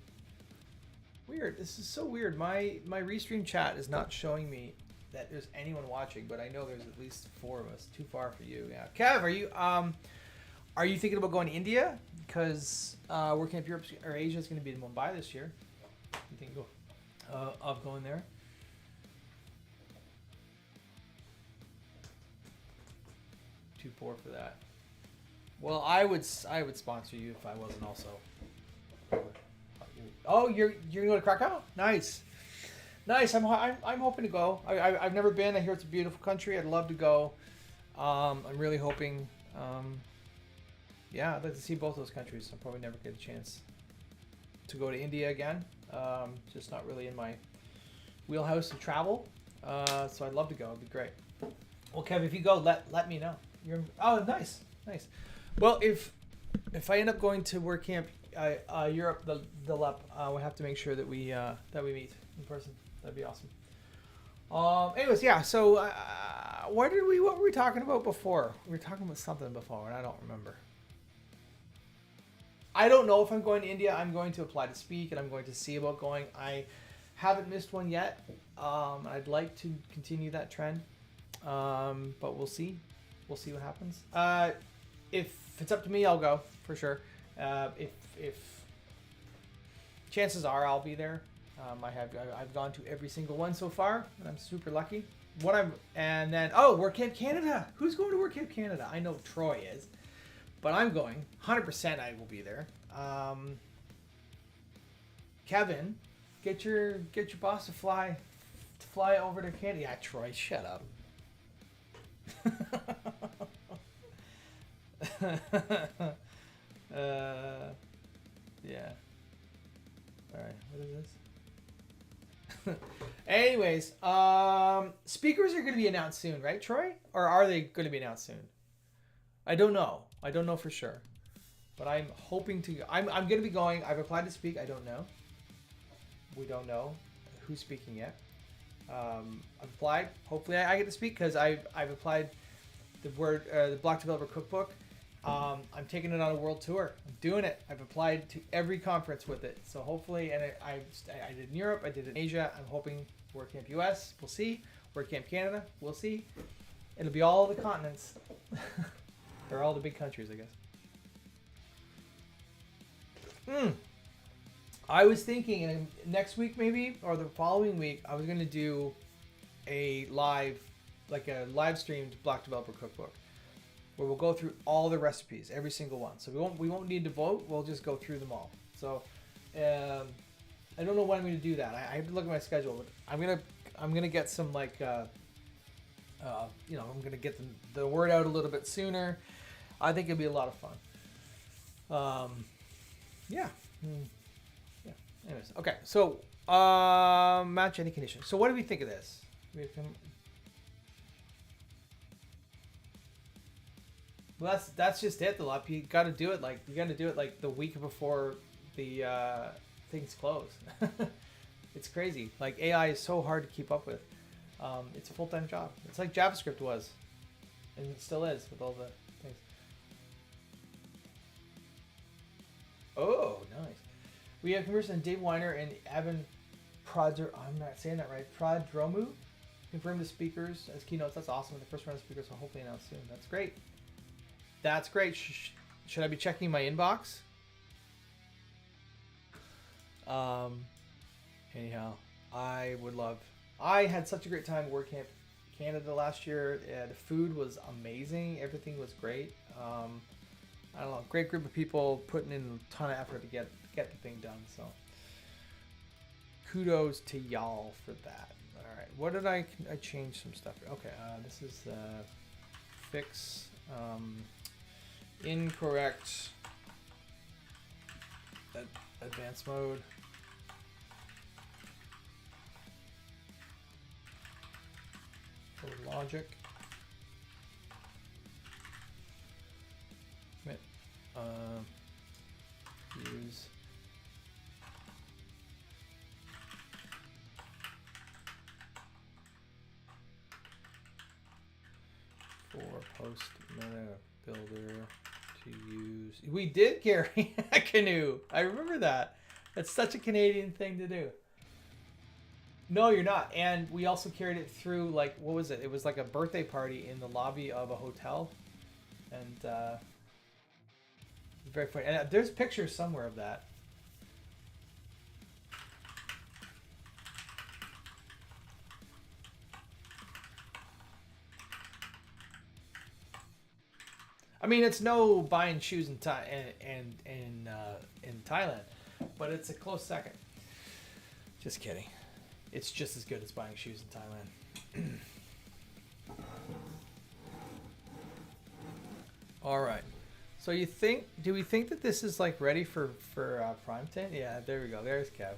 Weird. This is so weird. My restream chat is not showing me that there's anyone watching, but I know there's at least 4 of us. Too far for you. Yeah. Kev, are you thinking about going to India? Because WordCamp Europe or Asia is going to be in Mumbai this year. You think of going there? Too poor for that. Well, I would sponsor you if I wasn't also. Oh, you're gonna go to Krakow? Nice. I'm hoping to go. I've never been. I hear it's a beautiful country. I'd love to go. I'm really hoping. Yeah, I'd like to see both those countries. I'll probably never get a chance to go to India again. Just not really in my wheelhouse of travel. So I'd love to go. It'd be great. Well, Kev, if you go, let me know. Oh, nice. Well, if I end up going to WordCamp Europe, the LEP, we have to make sure that we meet in person. That'd be awesome. Anyways, yeah. So, what were we talking about before? We were talking about something before, and I don't remember. I don't know if I'm going to India. I'm going to apply to speak, and I'm going to see about going. I haven't missed one yet. I'd like to continue that trend, but we'll see. We'll see what happens. If it's up to me, I'll go for sure. If chances are I'll be there. I've gone to every single one so far, and I'm super lucky. WordCamp Canada. Who's going to WordCamp Canada? I know Troy is, but I'm going. 100% I will be there. Kevin, get your boss to fly over to Canada. Yeah, Troy, shut up. Yeah. All right. What is this? Anyways, speakers are going to be announced soon, right, Troy? Or are they going to be announced soon? I don't know. I don't know for sure. But I'm hoping to. I'm going to be going. I've applied to speak. I don't know. We don't know who's speaking yet. I've applied. Hopefully, I get to speak because I've applied the Block Developer Cookbook. I'm taking it on a world tour. I'm doing it. I've applied to every conference with it. So hopefully, and I did it in Europe. I did it in Asia. I'm hoping WordCamp US. We'll see. WordCamp Canada. We'll see. It'll be all the continents. Or all the big countries, I guess. I was thinking next week maybe, or the following week, I was going to do a live streamed Block Developer Cookbook, where we'll go through all the recipes, every single one. So we won't need to vote. We'll just go through them all. So I don't know when I'm gonna do that. I have to look at my schedule. But I'm gonna get some like I'm gonna get the word out a little bit sooner. I think it'll be a lot of fun. Yeah. Yeah. Anyways, okay. So match any condition. So what do we think of this? Well, that's just it. You got to do it like the week before the things close. It's crazy. Like AI is so hard to keep up with. It's a full-time job. It's like JavaScript was, and it still is with all the things. Oh, nice. We have conversation on Dave Weiner and Evan Prodr. I'm not saying that right. Prodromu confirmed the speakers as keynotes. That's awesome. The first round of speakers will hopefully announce soon. That's great. That's great. Should I be checking my inbox? Anyhow, I would love. I had such a great time working at Canada last year. The food was amazing. Everything was great. I don't know, great group of people putting in a ton of effort to get the thing done. So kudos to y'all for that. All right, what did I changed some stuff? Okay, this is fix incorrect advanced mode. For logic. Use for post meta builder to use. We did carry a canoe. I remember that. That's such a Canadian thing to do. No, you're not. And we also carried it through, like, what was it? It was like a birthday party in the lobby of a hotel. And very funny. And there's pictures somewhere of that. I mean, it's no buying shoes in Thailand, but it's a close second. Just kidding. It's just as good as buying shoes in Thailand. All right. So do we think that this is like ready for prime time? Yeah, there we go. There's Kev.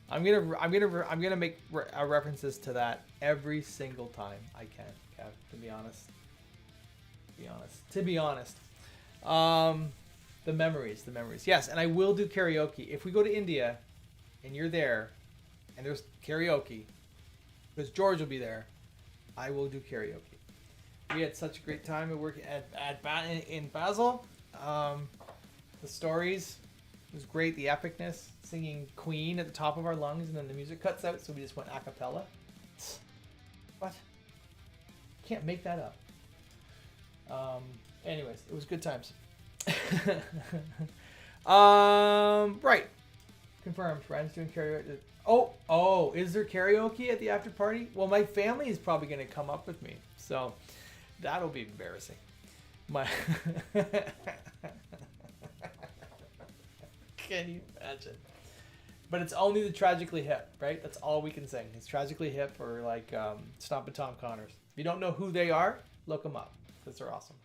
I'm gonna make references to that every single time I can, Kev. To be honest. The memories. Yes, and I will do karaoke if we go to India, and you're there, and there's karaoke, because George will be there. I will do karaoke. We had such a great time at work in Basel. The stories was great. The epicness, singing Queen at the top of our lungs, and then the music cuts out, so we just went a cappella. What? Can't make that up. Anyways, it was good times. Right. Confirmed. Ryan's doing karaoke. Oh, is there karaoke at the after party? Well, my family is probably going to come up with me, so that'll be embarrassing. Can you imagine? But it's only the Tragically Hip, right? That's all we can sing. It's Tragically Hip or like Stompin' Tom Connors. If you don't know who they are, look them up because they're awesome.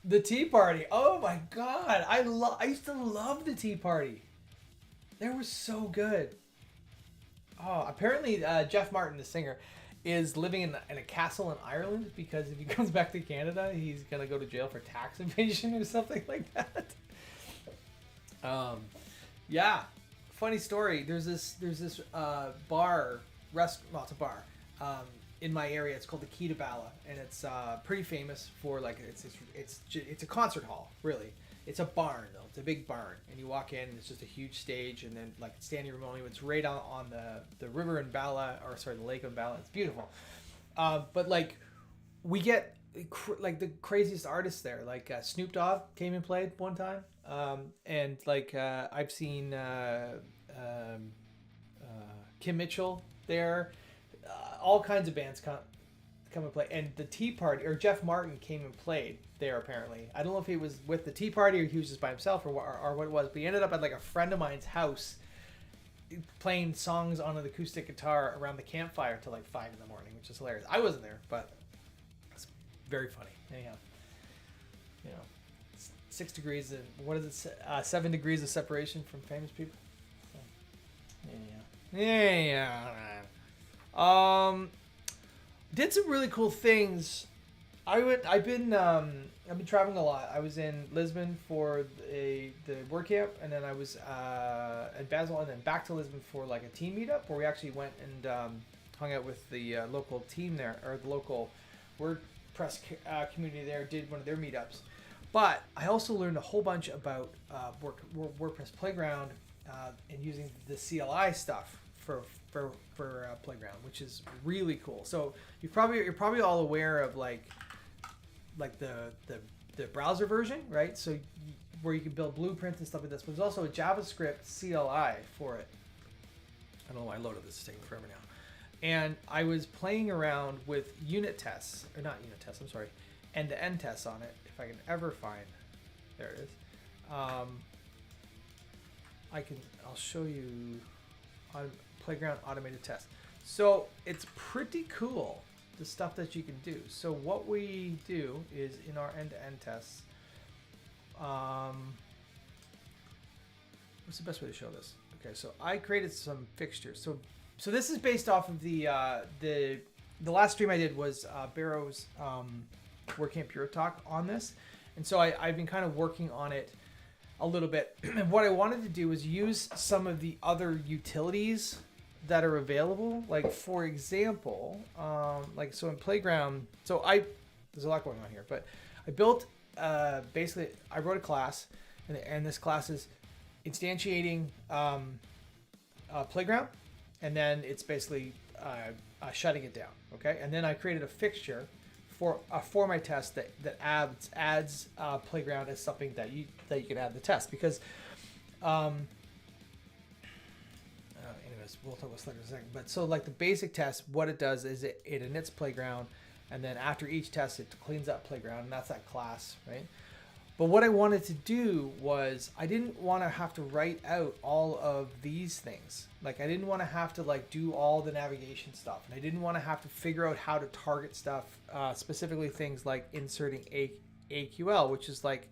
The Tea Party. Oh my God. I used to love the Tea Party. They were so good. Oh, apparently Jeff Martin, the singer, is living in a castle in Ireland because if he comes back to Canada, he's going to go to jail for tax evasion or something like that. Yeah. Funny story. There's this bar, it's a bar, in my area. It's called the Key to Bala, and it's pretty famous for like it's a concert hall, really. It's a barn though. It's a big barn, and you walk in, and it's just a huge stage, and then like standing room only. It's right on the river in Bala, the lake in Bala. It's beautiful. But like we get like the craziest artists there. Like Snoop Dogg came and played one time, and like I've seen Kim Mitchell there. All kinds of bands come. come and play. And the Tea Party, or Jeff Martin came and played there apparently. I don't know if he was with the Tea Party or he was just by himself or what it was, but he ended up at like a friend of mine's house playing songs on an acoustic guitar around the campfire till like 5 in the morning, which is hilarious. I wasn't there, but it's very funny. Anyhow, you know, 6 degrees of, what is it, 7 degrees of separation from famous people. So, yeah. Did some really cool things. I've been traveling a lot. I was in Lisbon for the WordCamp, and then I was at Basel, and then back to Lisbon for like a team meetup where we actually went and hung out with the local team there, or the local WordPress community there. Did one of their meetups, but I also learned a whole bunch about WordPress Playground and using the CLI stuff for Playground, which is really cool. So you're probably all aware of like the browser version, right? So where you can build blueprints and stuff like this, but there's also a JavaScript CLI for it. I don't know why I loaded this, it's taking forever now. And I was playing around with unit tests, or not unit tests, I'm sorry, end-to-end tests on it, if I can ever find, there it is. I'll show you on Playground automated test. So it's pretty cool, the stuff that you can do. So what we do is in our end-to-end tests, what's the best way to show this? Okay, so I created some fixtures. So this is based off of the last stream I did was Barrow's WordCamp Bureau talk on this, and so I've been kind of working on it a little bit. And what I wanted to do was use some of the other utilities that are available. Like for example, like so in Playground, so there's a lot going on here, but I built basically I wrote a class, and this class is instantiating Playground, and then it's basically shutting it down. Okay, and then I created a fixture for my test that adds Playground as something that you can add the test, because anyways, we'll talk about Slack in a second. But so like the basic test, what it does is it inits Playground, and then after each test it cleans up Playground, and that's that class, right? But what I wanted to do was I didn't want to have to write out all of these things. Like I didn't want to have to like do all the navigation stuff, and I didn't want to have to figure out how to target stuff, specifically things like inserting AQL, which is like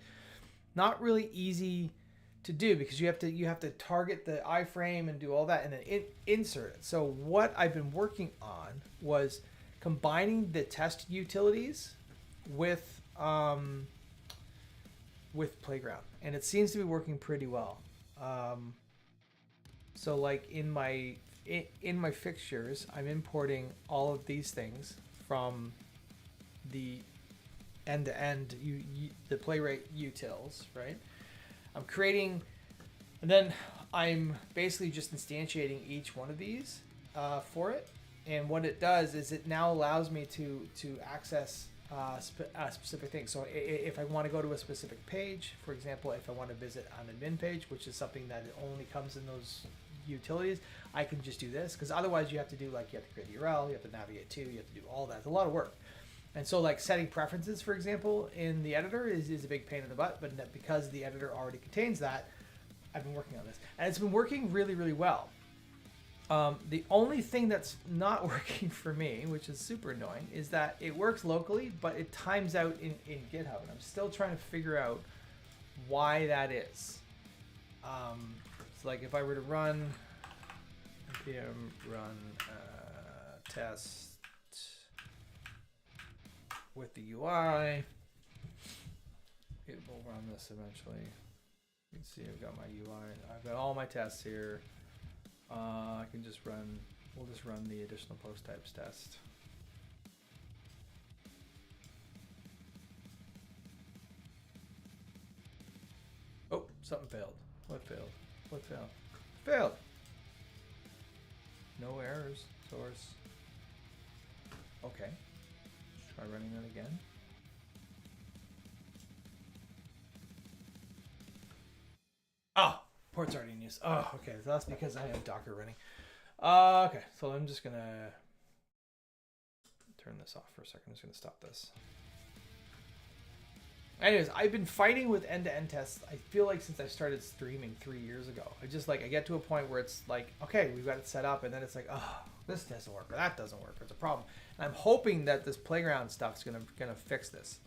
not really easy to do because you have to target the iframe and do all that and then insert it. So what I've been working on was combining the test utilities with Playground, and it seems to be working pretty well. So like in my fixtures, I'm importing all of these things from the end-to-end the playwright utils, right? I'm creating, and then I'm basically just instantiating each one of these for it. And what it does is it now allows me to access specific things. So if I want to go to a specific page, for example, if I want to visit an admin page, which is something that only comes in those utilities, I can just do this, because otherwise you have to do like, you have to create a URL, you have to navigate to, you have to do all that. It's a lot of work. And so like setting preferences, for example, in the editor is a big pain in the butt, but because the editor already contains that, I've been working on this, and it's been working really, really well. The only thing that's not working for me, which is super annoying, is that it works locally, but it times out in GitHub, and I'm still trying to figure out why that is. So like if I were to run npm run test with the UI, it will run this eventually. You can see I've got my UI, I've got all my tests here. I can just run, we'll just run the additional post types test. Oh, something failed. What failed? What failed? Failed! No errors. Source. Okay. Try running that again. Oh! Port's already in use. Oh, okay. So that's because I have Docker running. Okay, so I'm just gonna turn this off for a second. I'm just gonna stop this. Anyways, I've been fighting with end-to-end tests. I feel like since I started streaming 3 years ago. I just like I get to a point where it's like, okay, we've got it set up, and then it's like, oh, this doesn't work, or that doesn't work, or it's a problem. And I'm hoping that this playground stuff is gonna fix this.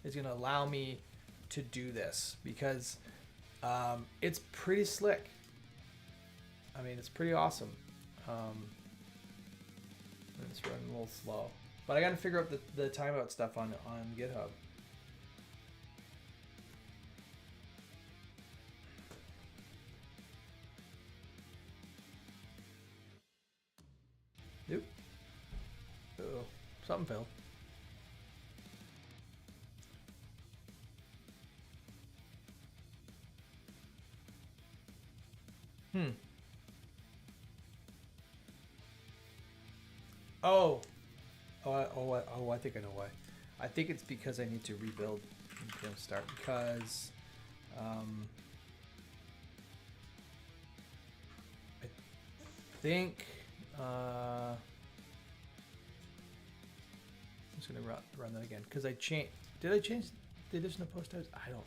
It's gonna allow me to do this because it's pretty slick. I mean, it's pretty awesome. It's running a little slow, but I got to figure out the timeout stuff on GitHub. Nope. Uh-oh. Something failed. Oh, I think I know why. I think it's because I need to rebuild and start because I think I'm just gonna run that again because I changed. Did I change the additional post types? I don't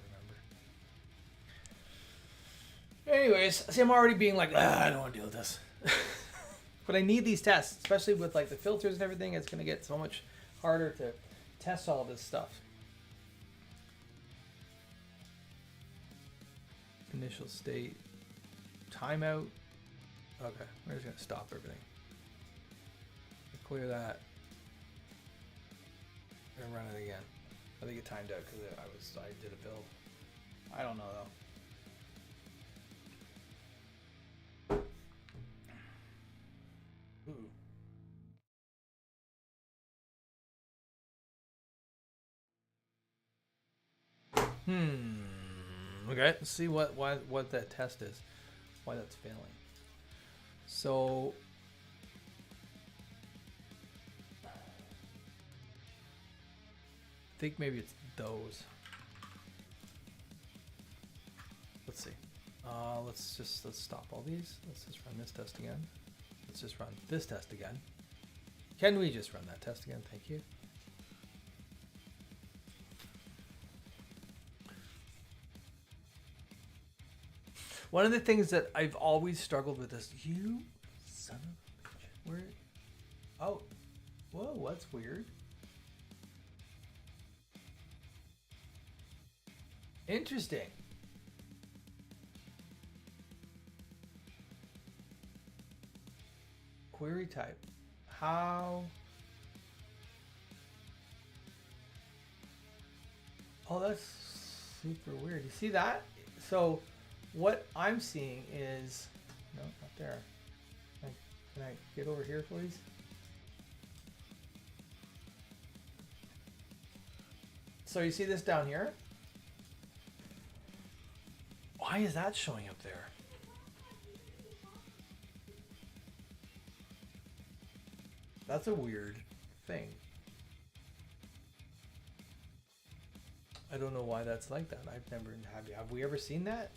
remember. Anyways, see, I'm already being like, I don't want to deal with this. But I need these tests, especially with like the filters and everything. It's gonna get so much harder to test all this stuff. Initial state, timeout. Okay, we're just gonna stop everything. Clear that. And run it again. I think it timed out because I did a build. I don't know though. Okay, let's see what that test is. Why that's failing. So I think maybe it's those. Let's see. Let's stop all these. Let's just run this test again. Let's just run this test again. Can we just run that test again? Thank you. One of the things that I've always struggled with is you son of a bitch. Where? Oh, whoa, that's weird. Interesting. Query type. How? Oh, that's super weird. You see that? So what I'm seeing is, no, not there. Can I get over here, please? So you see this down here? Why is that showing up there? That's a weird thing. I don't know why that's like that. I've never have we ever seen that?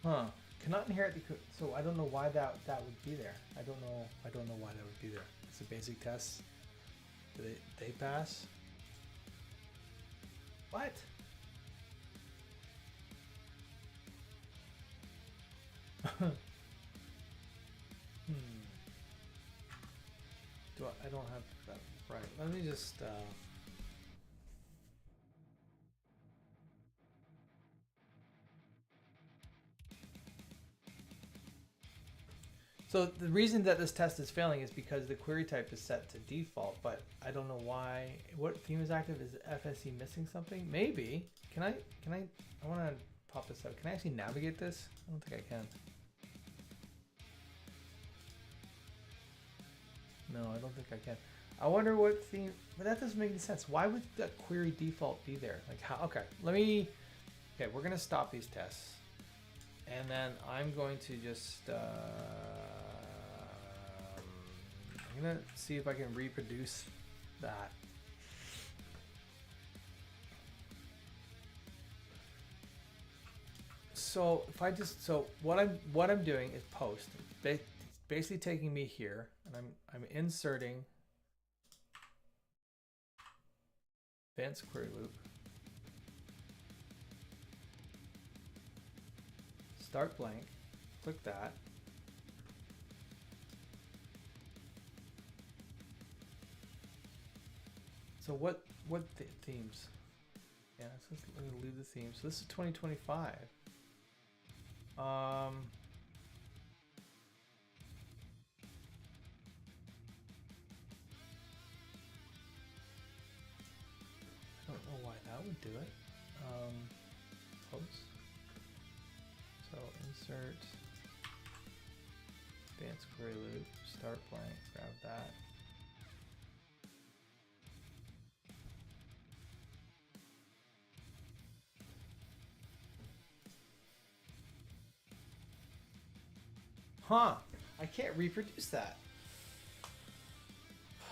Huh. Cannot inherit the so I don't know why that would be there. I don't know why that would be there. It's a basic test. Do they pass? What? I don't have that right. Let me just so the reason that this test is failing is because the query type is set to default, but I don't know why. What theme is active? Is FSE missing something? Maybe. Can I want to pop this out. Can I actually navigate this? I don't think I can. No, I don't think I can. I wonder what theme, but that doesn't make any sense. Why would that query default be there? Like how, okay, okay, we're gonna stop these tests. And then I'm going to just, I'm gonna see if I can reproduce that. so if I just, so what I'm doing is post. It's basically taking me here, and I'm inserting advanced query loop. Start blank. Click that. So what themes? Yeah, so let me leave the theme. So this is 2025. I don't know why that would do it. Post. So insert advanced query loop, start blank, grab that. Huh, I can't reproduce that.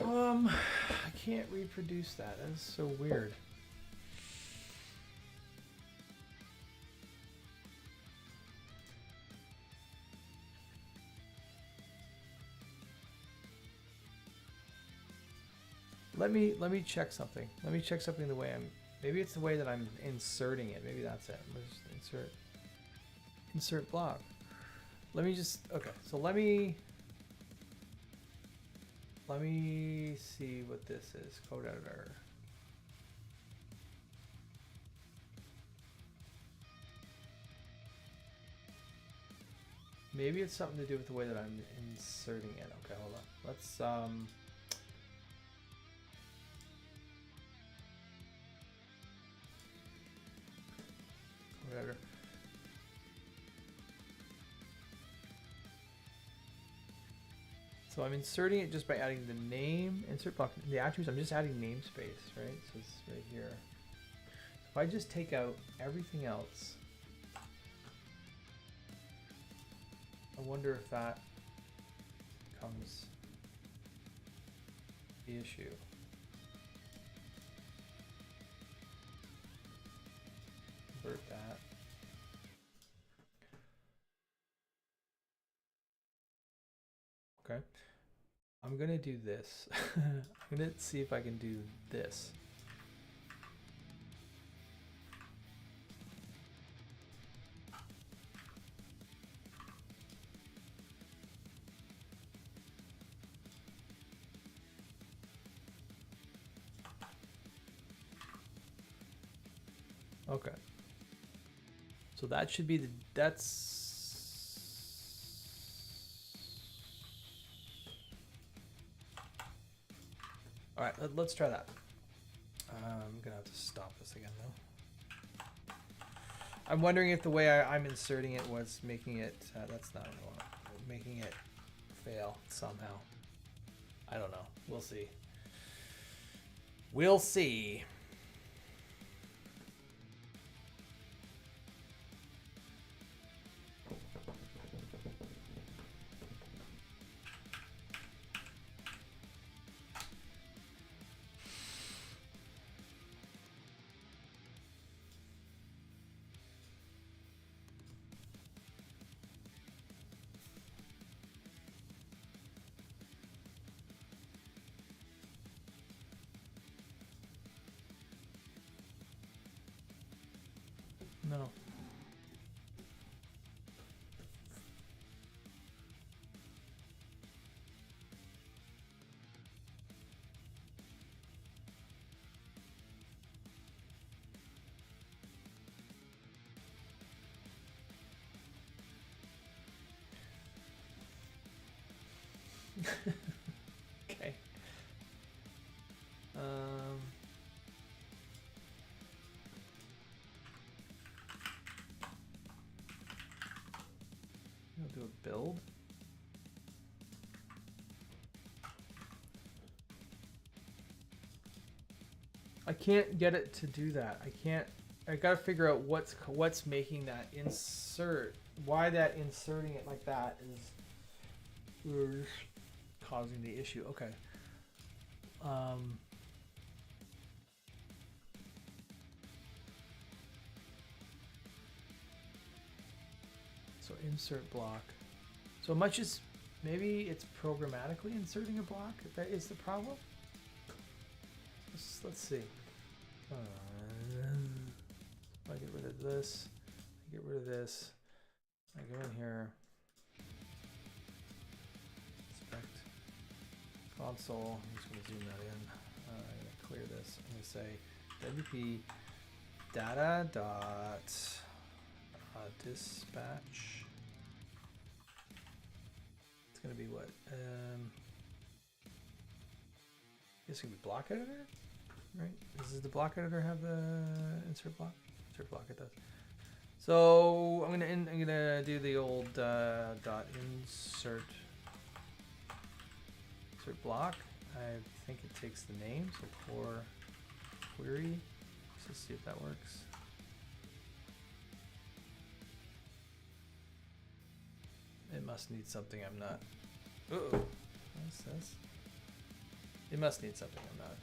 I can't reproduce that. That is so weird. Let me check something. Let me check something the way I'm, maybe it's the way that I'm inserting it. Maybe that's it. Let's insert block. Let me just, okay, so let me see what this is. Code editor. Maybe it's something to do with the way that I'm inserting it. Okay, hold on. Let's code editor. So I'm inserting it just by adding the name, insert block, the attributes. I'm just adding namespace, right? So it's right here. So if I just take out everything else, I wonder if that becomes the issue. Convert that. Okay. I'm gonna do this. I'm gonna see if I can do this. Okay. So that should be that's. All right, let's try that. I'm gonna have to stop this again though. I'm wondering if the way I'm inserting it was making it, that's not what I want, making it fail somehow. I don't know, we'll see. We'll see. No. Okay. I'll do a build. I can't get it to do that. I gotta figure out what's making that insert, why that inserting it like that is causing the issue. Okay. So insert block. So much as maybe it's programmatically inserting a block. That is the problem. Let's see. I get rid of this. I get rid of this. I go in here. Inspect console. I'm just going to zoom that in. I'm going to clear this. I'm going to say WP data dot dispatch. It's going to be what? I guess it could be block editor, right? Does the block editor have the insert block? Insert block, it does. So I'm gonna do the old dot insert block. I think it takes the name, so core query. Let's see if that works. It must need something I'm not. What's this? It must need something I'm not.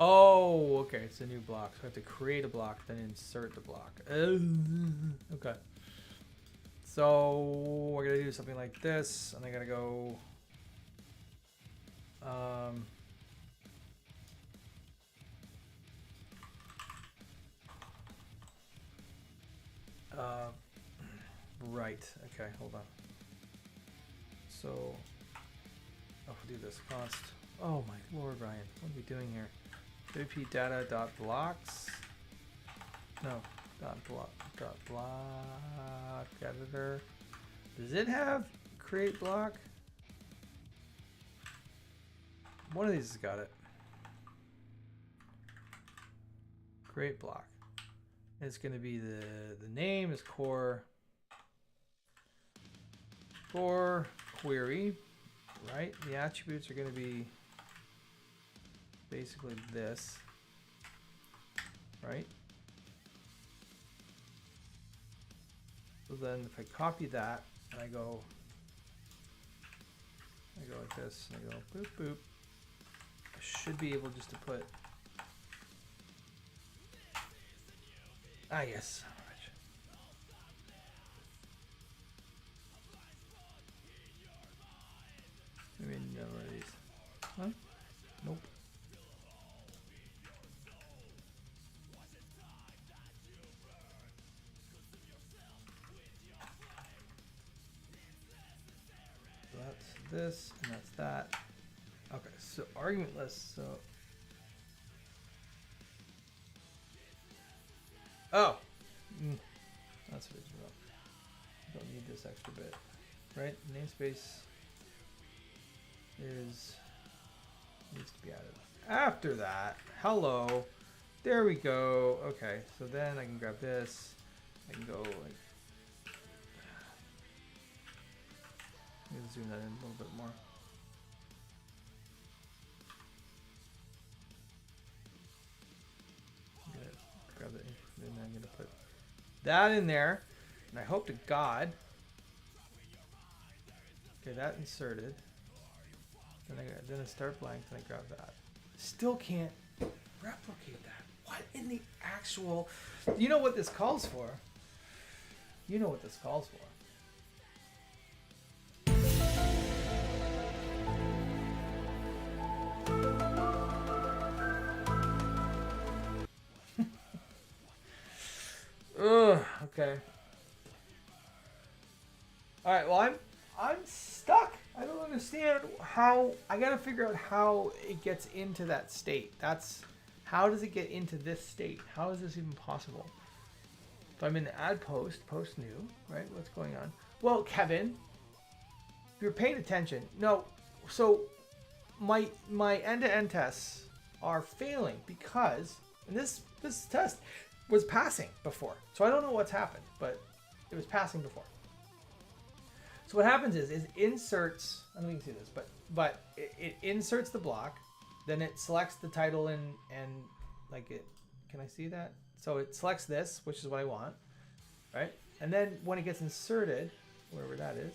Oh, okay, it's a new block. So I have to create a block, then insert the block. Okay. So we're gonna do something like this, and I gotta go. Right. Okay, hold on. So I'll do this const. Oh my lord, Ryan, what are we doing here? WP data dot blocks. No, block editor. Does it have create block? One of these has got it. Create block. It's going to be the name is core query, right? The attributes are going to be basically this, right? So then if I copy that and I go like this and I go boop boop, I should be able just to put yes. Maybe no one of these. Huh? Nope. This and that's that. Okay, so argument list. So that's what it's about. Don't need this extra bit, right? Namespace needs to be added. After that, hello, there we go. Okay, so then I can grab this. I can go like. I'm going to zoom that in a little bit more. I'm going to grab it, and then I'm going to put that in there. And I hope to God. Okay, that inserted. Then I start blank, and I grab that. Still can't replicate that. What in the actual... You know what this calls for? You know what this calls for. Okay. All right. Well, I'm stuck. I don't understand how. I gotta figure out how it gets into that state. How does it get into this state? How is this even possible? So I'm in the add post new, right? What's going on? Well, Kevin, if you're paying attention, no. So my end-to-end tests are failing because And this test was passing before. So I don't know what's happened, but it was passing before. So what happens is inserts, I don't know if you can see this, but it inserts the block, then it selects the title and like it, can I see that? So it selects this, which is what I want, right? And then when it gets inserted, wherever that is,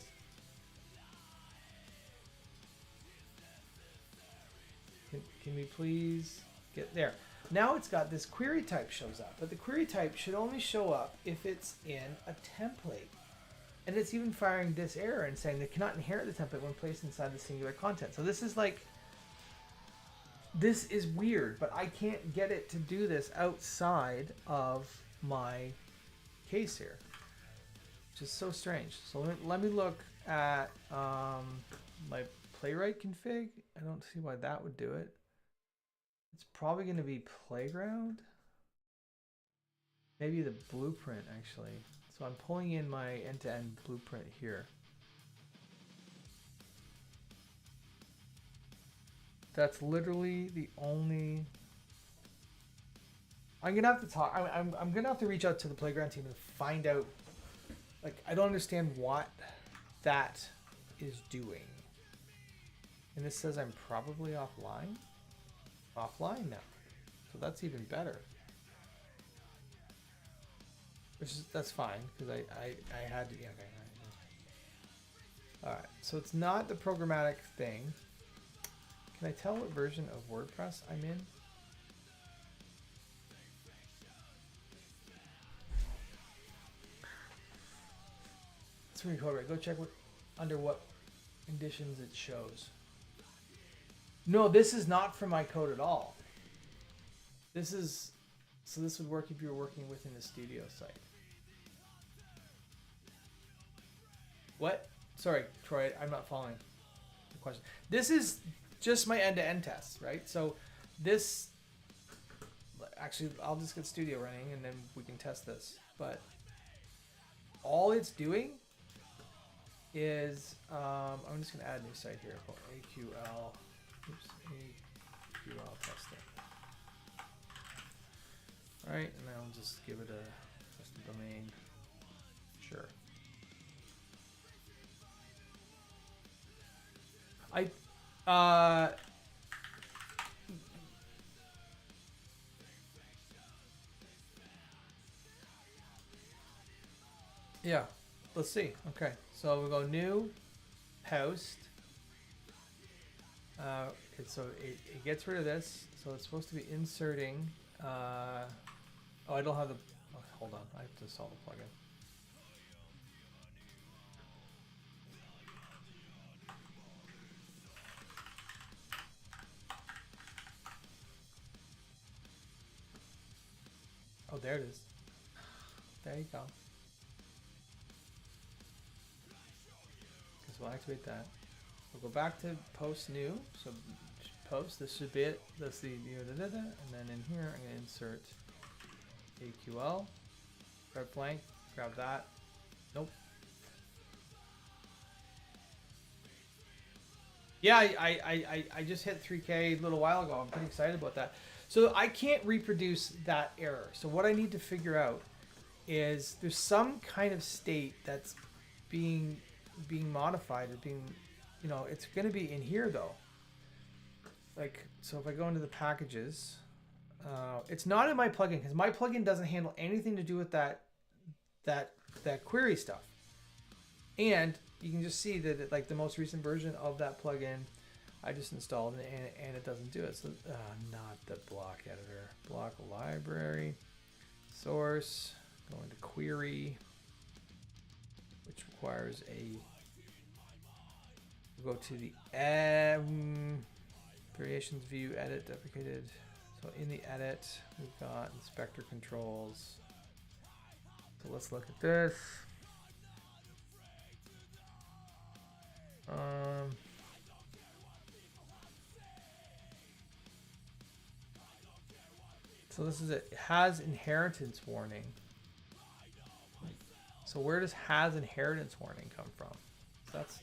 can we please get there? Now it's got this query type shows up, but the query type should only show up if it's in a template. And it's even firing this error and saying they cannot inherit the template when placed inside the singular content. So this is like, this is weird, but I can't get it to do this outside of my case here, which is so strange. So let me look at my playwright config. I don't see why that would do it. It's probably going to be Playground. Maybe the blueprint, actually. So I'm pulling in my end-to-end blueprint here. That's literally the only... I'm gonna have to talk. I'm gonna have to reach out to the Playground team and find out. Like, I don't understand what that is doing. And this says I'm probably offline. Offline now, so that's even better. Which is, that's fine because I had to. Yeah, okay. All right. So it's not the programmatic thing. Can I tell what version of WordPress I'm in? Let's read code right. Go check what under what conditions it shows. No, this is not for my code at all. This is, so this would work if you were working within the studio site. What? Sorry, Troy, I'm not following the question. This is just my end-to-end test, right? So this, actually, I'll just get studio running and then we can test this. But all it's doing is, I'm just gonna add a new site here called AQL. Oops, AQL testing. All right, and then I'll just give it just a domain. Sure. Yeah, let's see. Okay, so we'll go new, host. It gets rid of this, so it's supposed to be inserting. Oh, I don't have the. Oh, hold on, I have to install the plugin. Oh, there it is. There you go. Guess we'll activate that. We'll go back to post new. So post, this should be it. That's the and then in here I'm gonna insert AQL. Grab blank, grab that. Nope. Yeah, I just hit 3K a little while ago. I'm pretty excited about that. So I can't reproduce that error. So what I need to figure out is there's some kind of state that's being modified, or being, you know, it's going to be in here though. Like, so if I go into the packages, it's not in my plugin because my plugin doesn't handle anything to do with that query stuff. And you can just see that like the most recent version of that plugin I just installed and it doesn't do it. So not the block editor. Block library, source, go into query, which requires go to the variations view, edit, deprecated. So in the edit, we've got inspector controls. So let's look at this. So this is it. It has inheritance warning. So where does has inheritance warning come from? That's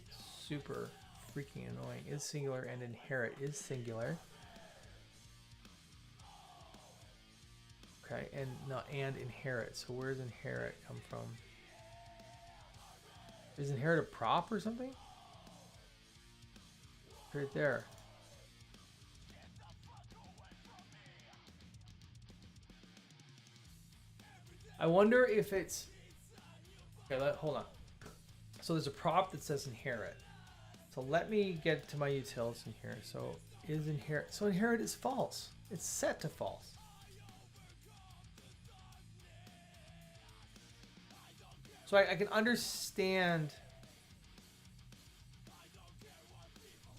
super freaking annoying. Is singular and inherit is singular. Okay, and no, and inherit. So where's inherit come from? Is inherit a prop or something? Right there. I wonder if it's... Okay, hold on. So there's a prop that says inherit. So let me get to my utils in here. So is inherit... So inherit is false. It's set to false. So I can understand...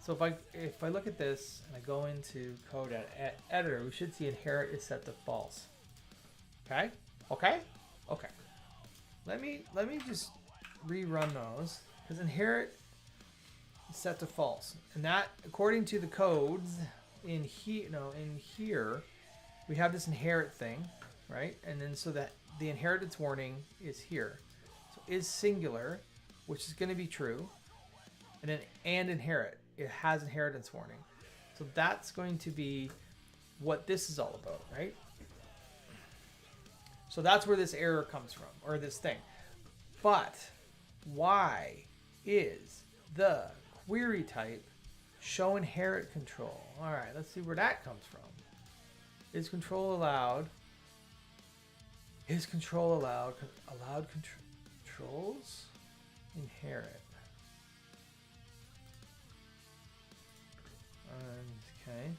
So if I look at this and I go into code editor, we should see inherit is set to false. Okay? Okay? Okay. Let me just rerun those, because inherit is set to false. And that, according to the codes in here, we have this inherit thing, right? And then so that the inheritance warning is here. So is singular, which is going to be true. And then and inherit. It has inheritance warning. So that's going to be what this is all about, right? So that's where this error comes from, or this thing. But why is the query type show inherit control? All right, let's see where that comes from. Is control allowed? Is control allowed? Allowed controls? Inherit. Okay.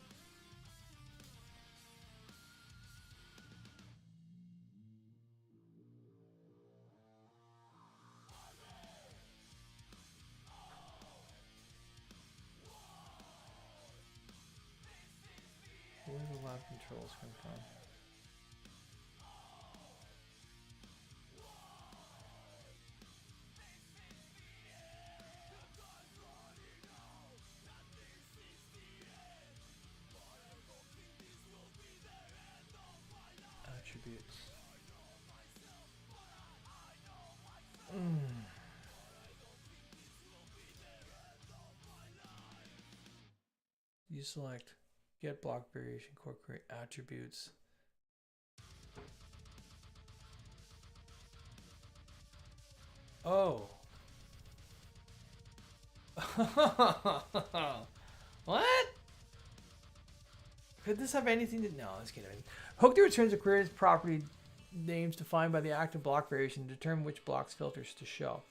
Where do allowed controls come from? Attributes. You select get block variation, core query attributes. Oh. What? Could this have anything to... No, let's get it. Hooked returns a query's property names defined by the active block variation to determine which blocks filters to show.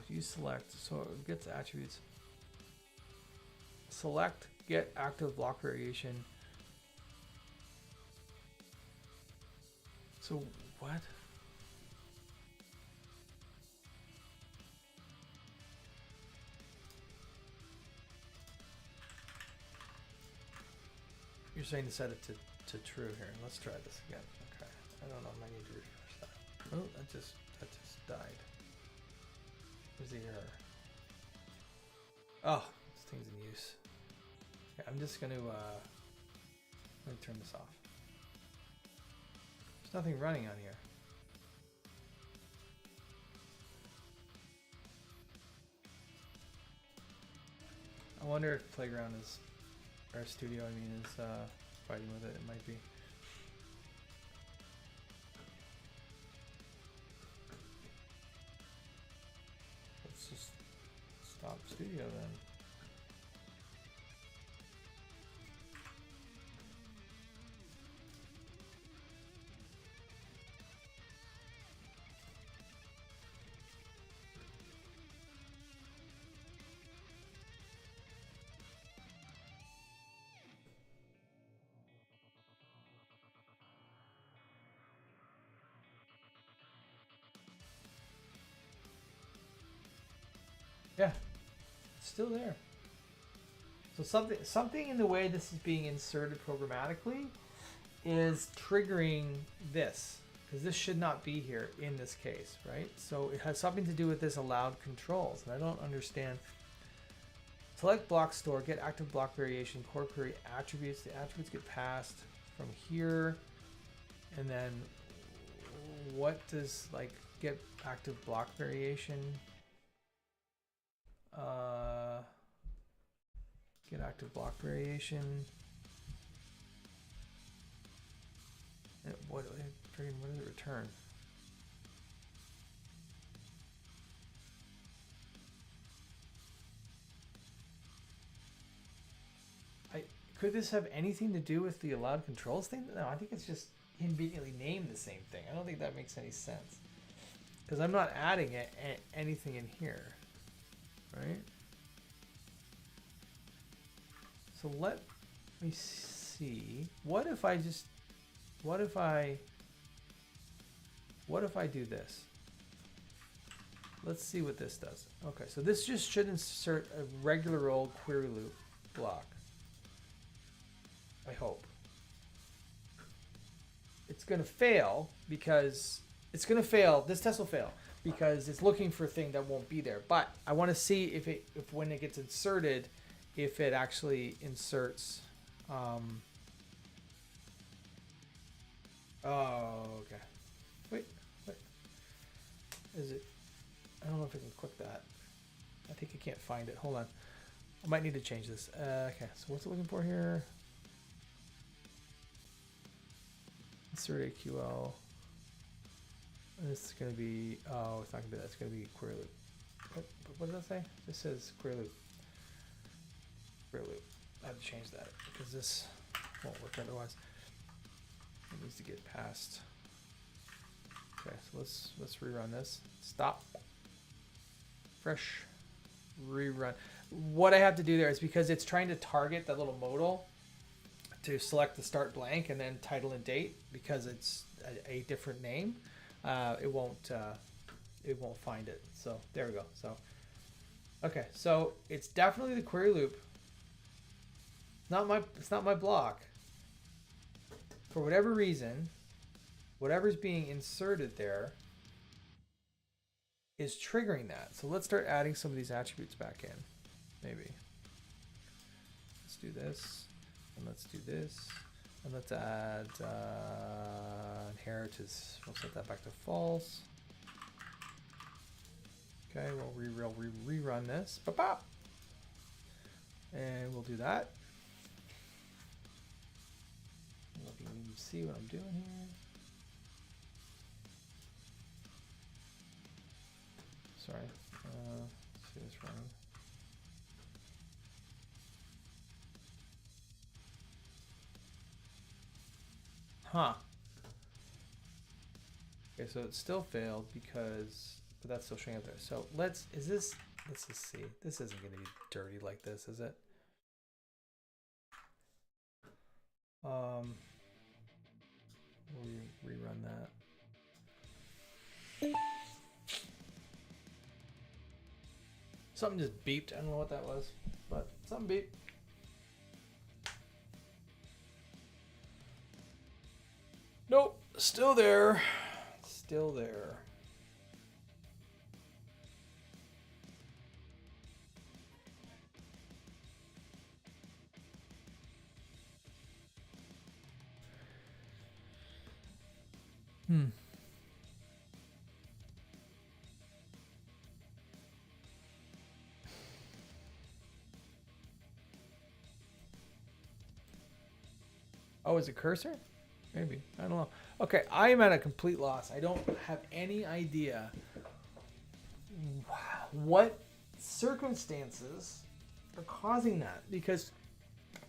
You select, so it gets attributes. Select get active block variation. So what? You're saying to set it to true here. Let's try this again. Okay. I don't know if I need to refresh that. Oh, that just died. Where's the error? Oh, this thing's in use. Okay, I'm just gonna let me turn this off. There's nothing running on here. I wonder if Playground is, or Studio, I mean, is fighting with it. It might be. Let's just stop Studio then. Yeah, it's still there. So something in the way this is being inserted programmatically is triggering this, because this should not be here in this case, right? So it has something to do with this allowed controls, and I don't understand. Select block store, get active block variation, core query attributes. The attributes get passed from here, and then what does like get active block variation? Get active block variation. What did it return? Could this have anything to do with the allowed controls thing? No, I think it's just conveniently named the same thing. I don't think that makes any sense. Because I'm not adding anything in here. Right? So let me see. What if I do this? Let's see what this does. Okay, so this just should insert a regular old query loop block. I hope. It's going to fail because this test will fail because it's looking for a thing that won't be there. But I want to see if when it gets inserted, if it actually inserts. Oh, okay. Wait. Is it? I don't know if I can click that. I think I can't find it. Hold on. I might need to change this. Okay, so what's it looking for here? Insert AQL. And this is going to be, oh, it's not going to be that. It's going to be query loop. What does that say? This says query loop. Query loop. I have to change that because this won't work otherwise. It needs to get past. Okay, so let's rerun this. Stop. Fresh. Rerun. What I have to do there is because it's trying to target that little modal to select the start blank and then title and date because it's a different name. It won't find it. So there we go. So okay, so it's definitely the query loop. It's not my block. For whatever reason, whatever's being inserted there is triggering that. So let's start adding some of these attributes back in. Maybe. Let's do this. And let's do this. And let's add inheritance. We'll set that back to false. Okay, we'll rerun this. Bop. And we'll do that. Let me see what I'm doing here. Sorry. Let's see this running. Huh. Okay, so it still failed because, but that's still showing up there. So let's just see. This isn't going to be dirty like this, is it? We'll rerun that. Something just beeped. I don't know what that was, but something beeped. Nope, still there. Still there. Oh, is it cursor? Maybe. I don't know. Okay, I am at a complete loss. I don't have any idea what circumstances are causing that. Because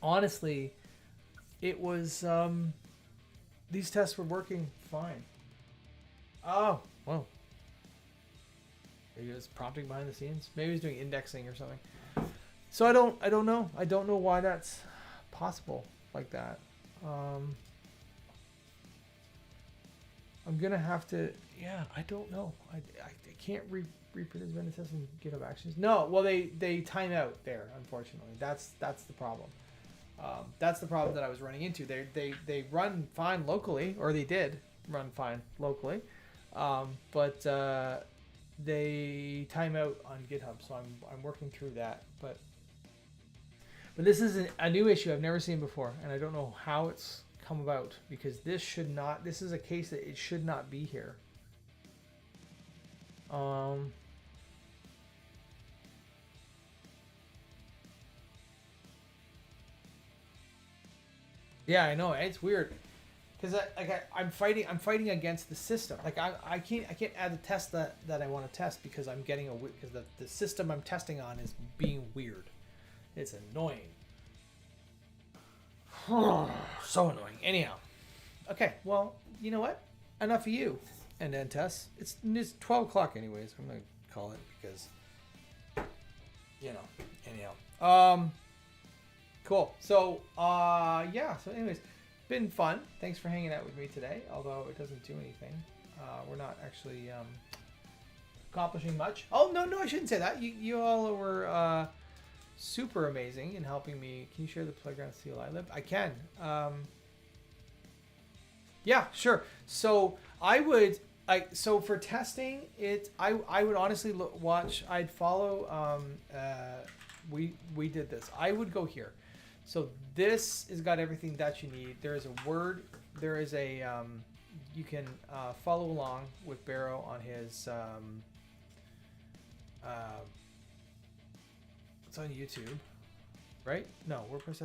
honestly, it was these tests were working fine. Oh, well. Maybe it was prompting behind the scenes. Maybe he's doing indexing or something. So I don't know. I don't know why that's possible like that. I'm gonna have to. Yeah, I don't know. I can't reproduce vendor tests and GitHub Actions. No, well they time out there. Unfortunately, that's the problem. That's the problem that I was running into. They run fine locally, or they did run fine locally, but they time out on GitHub. So I'm working through that. But this is a new issue I've never seen before, and I don't know how it's come about because this is a case that it should not be here. Yeah, I know, it's weird. because I'm fighting against the system. Like I can't add the test that I want to test because I'm getting because the system I'm testing on is being weird. It's annoying. So annoying. Anyhow, okay. Well, you know what? Enough of you. And then Tess. It's 12 o'clock anyways. I'm gonna call it because anyhow. Cool. So yeah. So anyways. Been fun. Thanks for hanging out with me today. Although it doesn't do anything, we're not actually accomplishing much. Oh no, I shouldn't say that. You all were super amazing in helping me. Can you share the playground CLI lib? I can. Yeah, sure. So so for testing it, I would honestly watch. I'd follow. We did this. I would go here. So this has got everything that you need. There is a word. There is a you can follow along with Barrow on his. It's on YouTube, right? No, WordPress.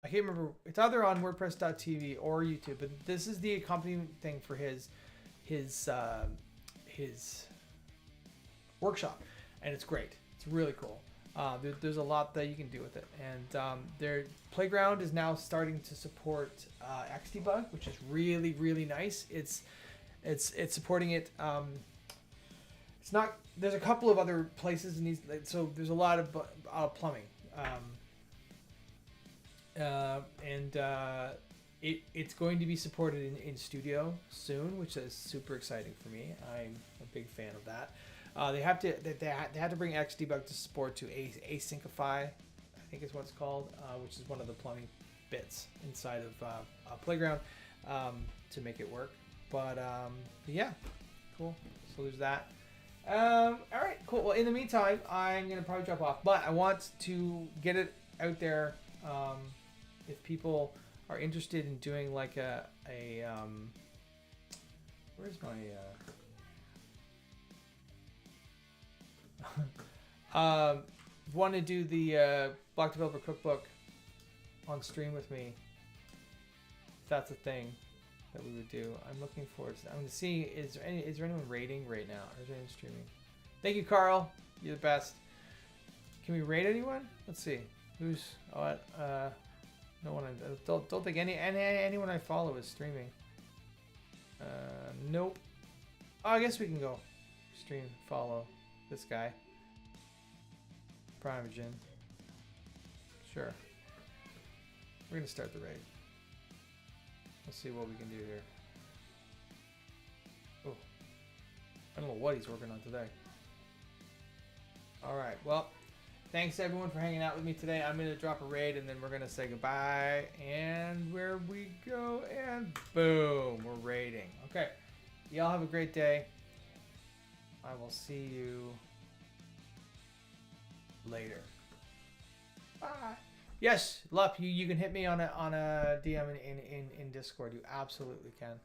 I can't remember. It's either on WordPress.tv or YouTube. But this is the accompanying thing for his workshop, and it's great. It's really cool. There's a lot that you can do with it, and their Playground is now starting to support Xdebug, which is really, really nice. It's supporting it. It's not. There's a couple of other places in these, so there's a lot of plumbing, and it's going to be supported in Studio soon, which is super exciting for me. I'm a big fan of that. They have to bring Xdebug to support to Asyncify, I think is what it's called, which is one of the plumbing bits inside of Playground to make it work. But yeah, cool. So there's that. All right, cool. Well, in the meantime, I'm gonna probably drop off, but I want to get it out there. If people are interested in doing like where's my want to do the Block Developer Cookbook on stream with me, if that's a thing that we would do. I'm looking forward to that. I'm seeing is there anyone rating right now, or is anyone streaming? Thank you, Carl. You're the best. Can we rate anyone? Let's see. Who's no one. Don't think anyone I follow is streaming. Nope. Oh, I guess we can go stream follow this guy. Primogen. Sure. We're gonna start the raid. Let's see what we can do here. Oh, I don't know what he's working on today. All right. Well, thanks everyone for hanging out with me today. I'm gonna drop a raid and then we're gonna say goodbye. And where we go, and boom, we're raiding. Okay. Y'all have a great day. I will see you later. Bye. Yes, Lup, you can hit me on a DM in Discord. You absolutely can.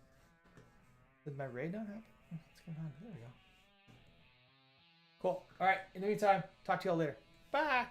Did my raid not happen? What's going on? There we go. Cool. All right. In the meantime, talk to y'all later. Bye.